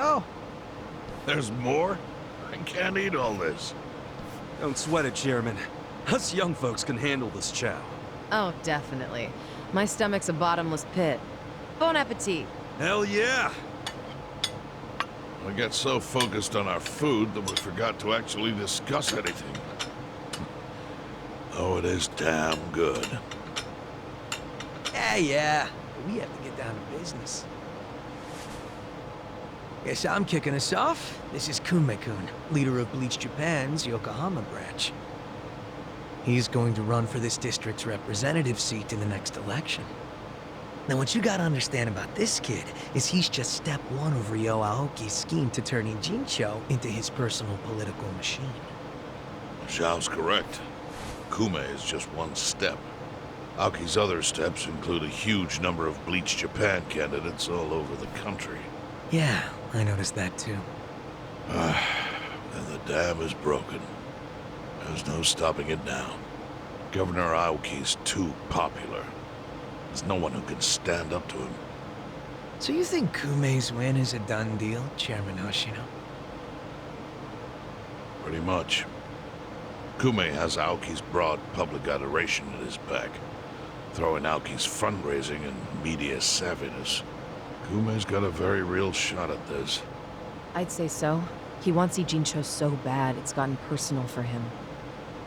[SPEAKER 11] chow?
[SPEAKER 17] There's more? I can't eat all this.
[SPEAKER 1] Don't sweat it, Chairman. Us young folks can handle this chow.
[SPEAKER 2] Oh, definitely. My stomach's a bottomless pit. Bon appetit.
[SPEAKER 1] Hell yeah!
[SPEAKER 17] We get so focused on our food that we forgot to actually discuss anything. Oh, it is damn good.
[SPEAKER 11] Yeah. But we have to get down to business. Guess I'm kicking us off. This is Kume-kun, leader of Bleach Japan's Yokohama branch. He's going to run for this district's representative seat in the next election. Now, what you gotta understand about this kid is he's just step one of Ryo Aoki's scheme to turn Jincho into his personal political machine.
[SPEAKER 17] Zhao's correct. Kume is just one step. Aoki's other steps include a huge number of Bleach Japan candidates all over the country.
[SPEAKER 11] Yeah, I noticed that too.
[SPEAKER 17] And the dam is broken. There's no stopping it now. Governor Aoki's too popular. There's no one who can stand up to him.
[SPEAKER 11] So you think Kume's win is a done deal, Chairman Hoshino?
[SPEAKER 17] Pretty much. Kume has Aoki's broad public adoration at his back, throwing Aoki's fundraising and media savviness. Kume's got a very real shot at this.
[SPEAKER 2] I'd say so. He wants Jincho so bad, it's gotten personal for him.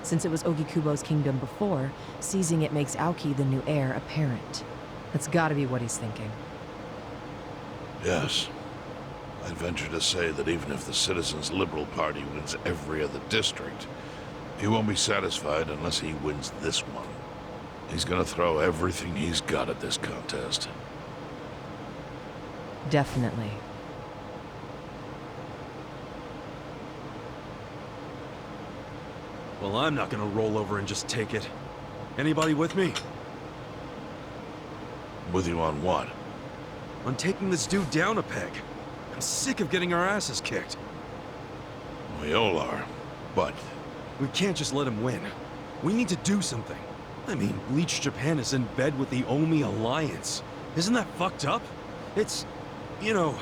[SPEAKER 2] Since it was Ogikubo's kingdom before, seizing it makes Aoki the new heir apparent. That's gotta be what he's thinking.
[SPEAKER 17] Yes. I'd venture to say that even if the Citizens' Liberal Party wins every other district, he won't be satisfied unless he wins this one. He's gonna throw everything he's got at this contest.
[SPEAKER 2] Definitely.
[SPEAKER 1] Well, I'm not gonna roll over and just take it. Anybody with me?
[SPEAKER 17] With you on what?
[SPEAKER 1] On taking this dude down a peg. I'm sick of getting our asses kicked.
[SPEAKER 17] We all are, but...
[SPEAKER 1] We can't just let him win. We need to do something. I mean, Bleach Japan is in bed with the Omi Alliance. Isn't that fucked up? It's, you know,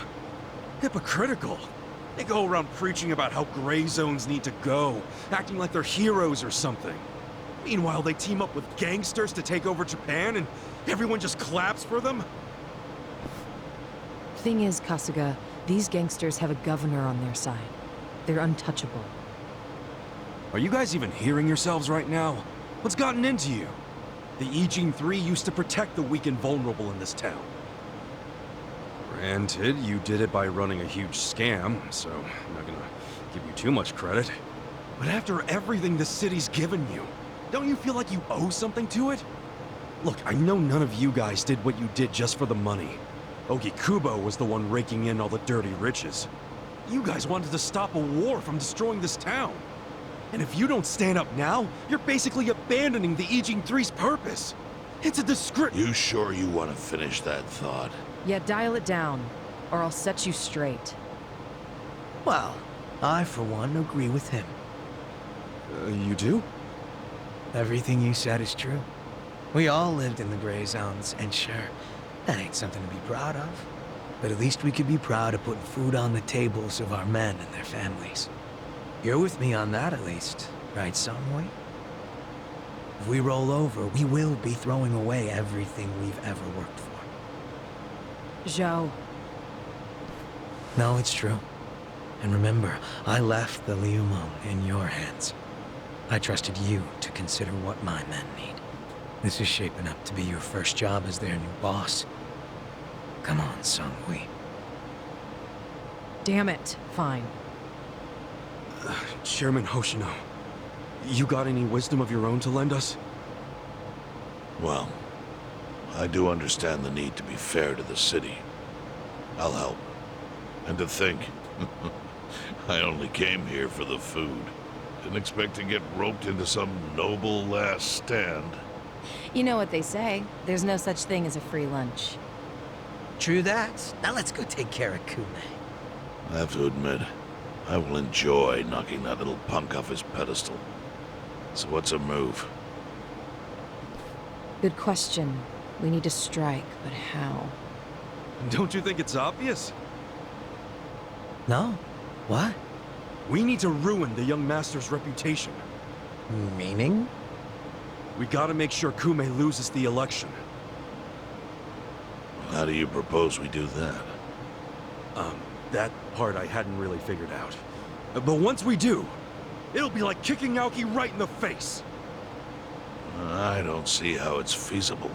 [SPEAKER 1] hypocritical. They go around preaching about how gray zones need to go, acting like they're heroes or something. Meanwhile, they team up with gangsters to take over Japan, and everyone just claps for them?
[SPEAKER 2] Thing is, Kasuga, these gangsters have a governor on their side. They're untouchable.
[SPEAKER 1] Are you guys even hearing yourselves right now? What's gotten into you? The Ijin 3 used to protect the weak and vulnerable in this town. Granted, you did it by running a huge scam, so I'm not gonna give you too much credit. But after everything the city's given you, don't you feel like you owe something to it? Look, I know none of you guys did what you did just for the money. Ogikubo was the one raking in all the dirty riches. You guys wanted to stop a war from destroying this town. And if you don't stand up now, you're basically abandoning the Ijin 3's purpose. It's a disgrace.
[SPEAKER 17] You sure you want to finish that thought?
[SPEAKER 2] Yeah, dial it down, or I'll set you straight.
[SPEAKER 11] Well, I, for one, agree with him.
[SPEAKER 1] You do?
[SPEAKER 11] Everything you said is true. We all lived in the gray zones, and sure, that ain't something to be proud of. But at least we could be proud of putting food on the tables of our men and their families. You're with me on that, at least, right, Samui? If we roll over, we will be throwing away everything we've ever worked for.
[SPEAKER 2] Zhao.
[SPEAKER 11] No, it's true. And remember, I left the Liumo in your hands. I trusted you to consider what my men need. This is shaping up to be your first job as their new boss. Come on, Samui.
[SPEAKER 2] Damn it. Fine.
[SPEAKER 1] Chairman Hoshino, you got any wisdom of your own to lend us?
[SPEAKER 17] Well, I do understand the need to be fair to the city. I'll help. And to think, I only came here for the food. Didn't expect to get roped into some noble last stand.
[SPEAKER 2] You know what they say, there's no such thing as a free lunch.
[SPEAKER 11] True that. Now let's go take care of Kume.
[SPEAKER 17] I have to admit, I will enjoy knocking that little punk off his pedestal. So what's a move?
[SPEAKER 2] Good question. We need to strike, but how?
[SPEAKER 1] Don't you think it's obvious?
[SPEAKER 14] No? What?
[SPEAKER 1] We need to ruin the young master's reputation.
[SPEAKER 14] Meaning?
[SPEAKER 1] We gotta make sure Kume loses the election.
[SPEAKER 20] How do you propose we do that?
[SPEAKER 1] That part I hadn't really figured out. But once we do, it'll be like kicking Aoki right in the face.
[SPEAKER 20] I don't see how it's feasible.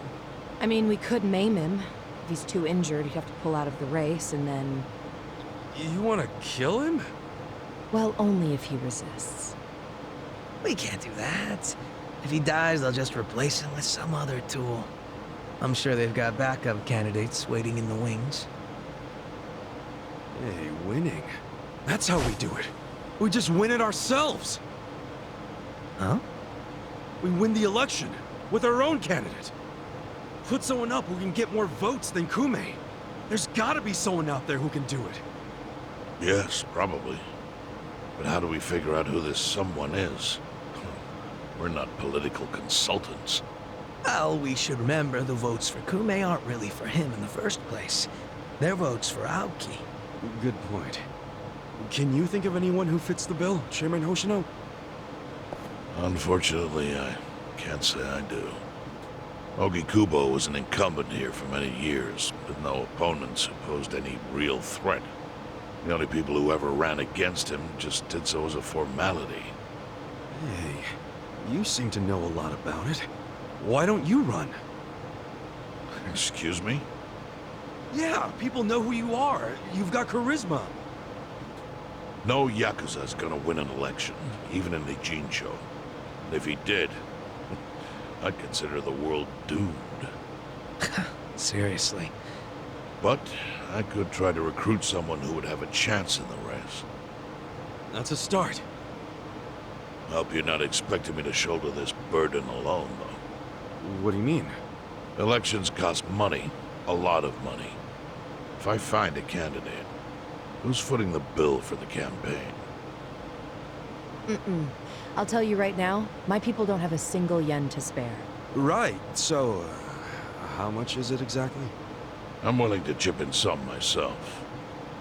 [SPEAKER 2] I mean, we could maim him. If he's too injured, he'd have to pull out of the race, and then...
[SPEAKER 1] You wanna kill him?
[SPEAKER 2] Well, only if he resists.
[SPEAKER 14] We can't do that. If he dies, they'll just replace him with some other tool. I'm sure they've got backup candidates waiting in the wings.
[SPEAKER 1] Hey, winning. That's how we do it. We just win it ourselves.
[SPEAKER 14] Huh?
[SPEAKER 1] We win the election with our own candidate. Put someone up who can get more votes than Kume. There's gotta be someone out there who can do it.
[SPEAKER 20] Yes, probably. But how do we figure out who this someone is? We're not political consultants.
[SPEAKER 14] Well, we should remember the votes for Kume aren't really for him in the first place. They're votes for Aoki.
[SPEAKER 1] Good point. Can you think of anyone who fits the bill, Chairman Hoshino?
[SPEAKER 20] Unfortunately, I can't say I do. Ogi Kubo was an incumbent here for many years, with no opponents who posed any real threat. The only people who ever ran against him just did so as a formality.
[SPEAKER 1] Hey, you seem to know a lot about it. Why don't you run?
[SPEAKER 20] Excuse me?
[SPEAKER 1] Yeah, people know who you are. You've got charisma.
[SPEAKER 20] No Yakuza's gonna win an election, even in the Jincho. And if he did, I'd consider the world doomed.
[SPEAKER 14] Seriously.
[SPEAKER 20] But I could try to recruit someone who would have a chance in the race.
[SPEAKER 1] That's a start.
[SPEAKER 20] Hope you're not expecting me to shoulder this burden alone, though.
[SPEAKER 1] What do you mean?
[SPEAKER 20] Elections cost money. A lot of money. If I find a candidate, who's footing the bill for the campaign?
[SPEAKER 2] I'll tell you right now, my people don't have a single yen to spare.
[SPEAKER 1] Right, so... how much is it exactly?
[SPEAKER 20] I'm willing to chip in some myself.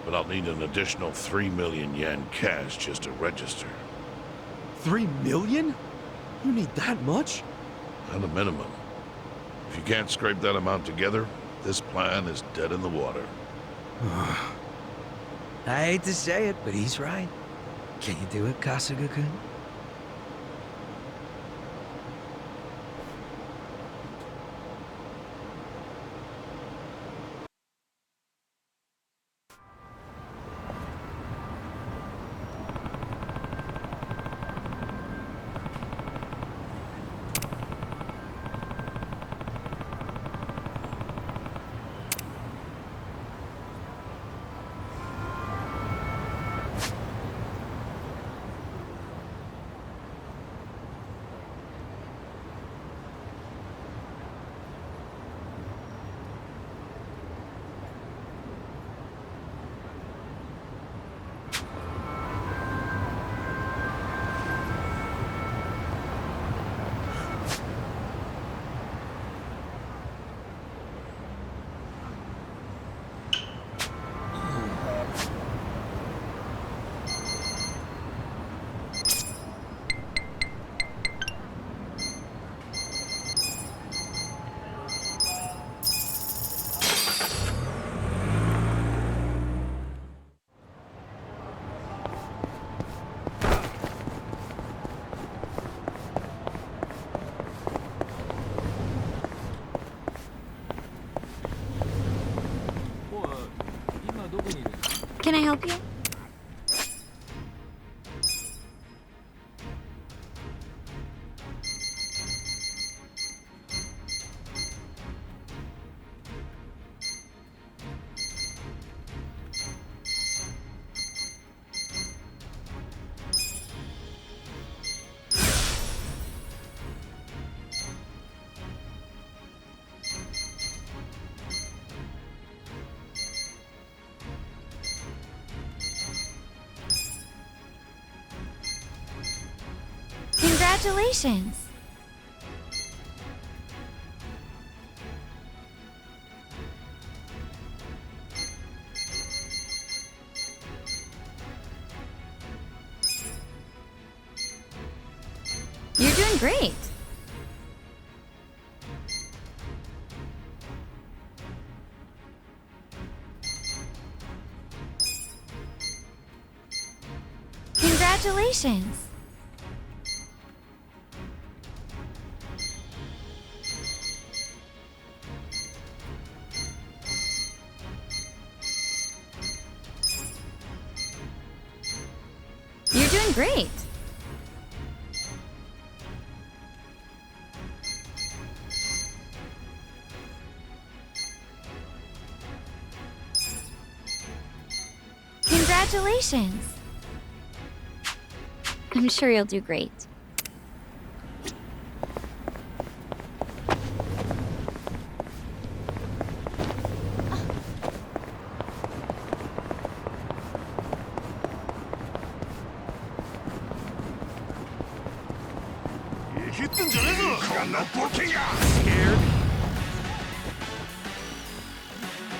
[SPEAKER 20] But I'll need an additional 3 million yen cash just to register.
[SPEAKER 1] 3 million? You need that much?
[SPEAKER 20] At a minimum. If you can't scrape that amount together, this plan is dead in the water.
[SPEAKER 14] I hate to say it, but he's right. Can you do it, Kasuga-kun?
[SPEAKER 7] Can I help you? Congratulations! doing great. Congratulations. You're doing great. Congratulations. I'm sure you'll do great.
[SPEAKER 11] Scared?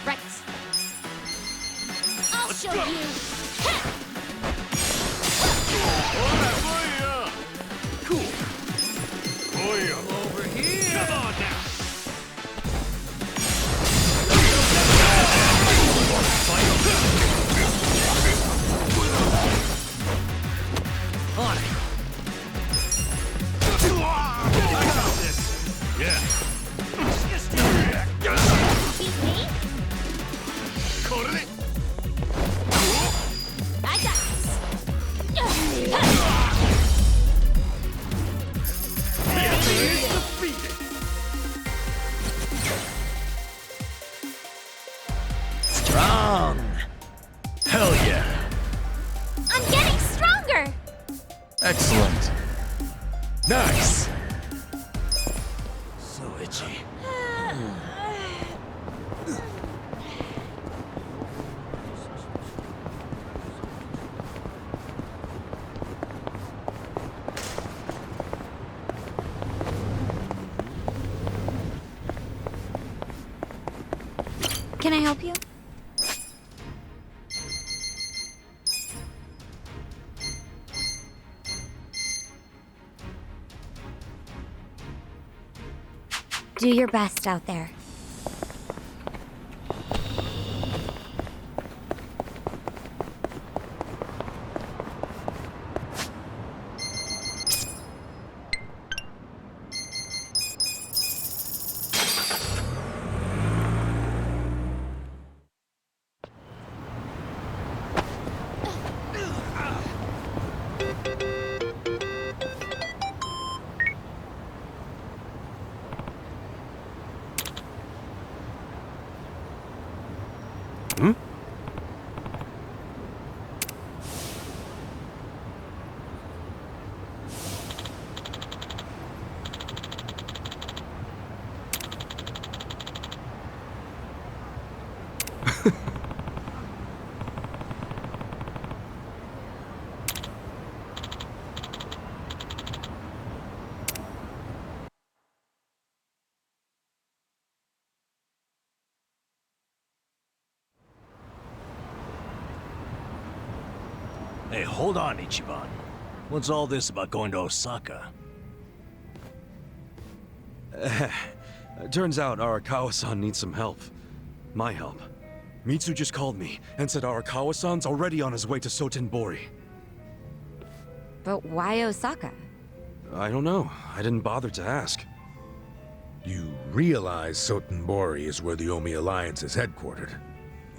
[SPEAKER 2] Right. I'll show you.
[SPEAKER 11] Cool. Come over here. Come on now. On it. I got this. Yeah.
[SPEAKER 2] Beat me? I got
[SPEAKER 11] Strong. Hell yeah.
[SPEAKER 2] I'm getting stronger.
[SPEAKER 16] Excellent.
[SPEAKER 11] Nice. So itchy.
[SPEAKER 7] Can I help you? Do your best out there.
[SPEAKER 6] Hey, hold on, Ichiban. What's all this about going to Osaka?
[SPEAKER 1] Turns out Arakawa-san needs some help. My help. Mitsu just called me and said Arakawa-san's already on his way to Sotenbori.
[SPEAKER 7] But why Osaka?
[SPEAKER 1] I don't know. I didn't bother to ask.
[SPEAKER 3] You realize Sotenbori is where the Omi Alliance is headquartered.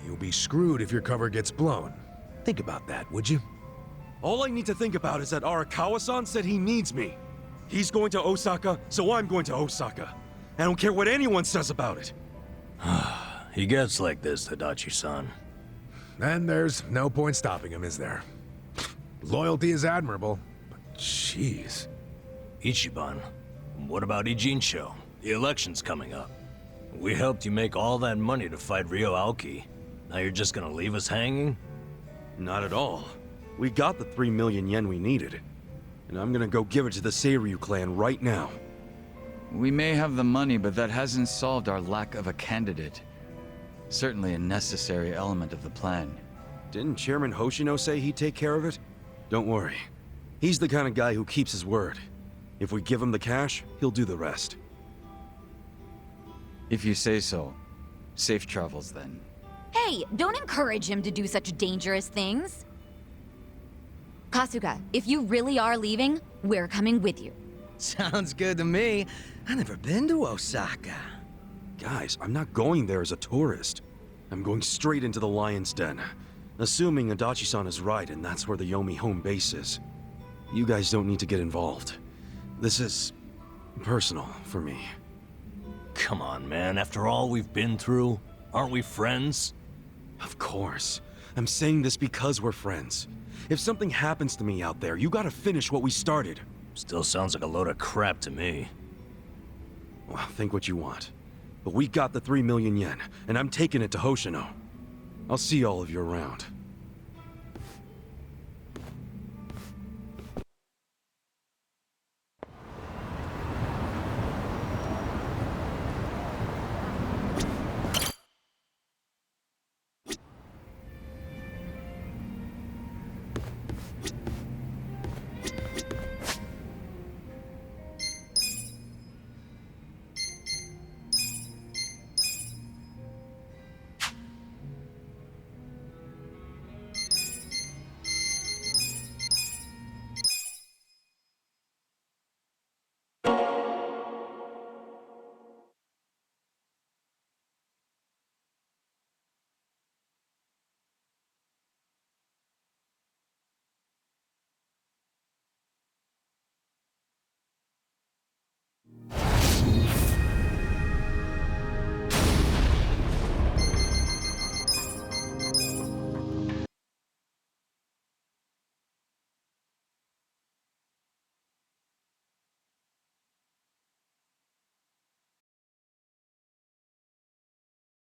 [SPEAKER 3] You'll be screwed if your cover gets blown. Think about that, would you?
[SPEAKER 1] All I need to think about is that Arakawa-san said he needs me. He's going to Osaka, so I'm going to Osaka. I don't care what anyone says about it.
[SPEAKER 6] He gets like this, Tadachi-san.
[SPEAKER 3] And there's no point stopping him, is there? Loyalty is admirable, but jeez.
[SPEAKER 6] Ichiban, what about Ijincho? The election's coming up. We helped you make all that money to fight Ryo Aoki. Now you're just gonna leave us hanging?
[SPEAKER 1] Not at all. We got the 3 million yen we needed. And I'm gonna go give it to the Seiryu clan right now.
[SPEAKER 16] We may have the money, but that hasn't solved our lack of a candidate. Certainly a necessary element of the plan.
[SPEAKER 1] Didn't Chairman Hoshino say he'd take care of it? Don't worry. He's the kind of guy who keeps his word. If we give him the cash, he'll do the rest.
[SPEAKER 16] If you say so. Safe travels then.
[SPEAKER 7] Hey, don't encourage him to do such dangerous things. Kasuga, if you really are leaving, we're coming with you.
[SPEAKER 14] Sounds good to me. I've never been to Osaka.
[SPEAKER 1] Guys, I'm not going there as a tourist. I'm going straight into the Lion's Den. Assuming Adachi-san is right and that's where the Yomi home base is. You guys don't need to get involved. This is personal for me.
[SPEAKER 6] Come on, man. After all we've been through, aren't we friends?
[SPEAKER 1] Of course. I'm saying this because we're friends. If something happens to me out there, you gotta finish what we started.
[SPEAKER 6] Still sounds like a load of crap to me.
[SPEAKER 1] Well, think what you want. But we got the 3 million yen, and I'm taking it to Hoshino. I'll see all of you around.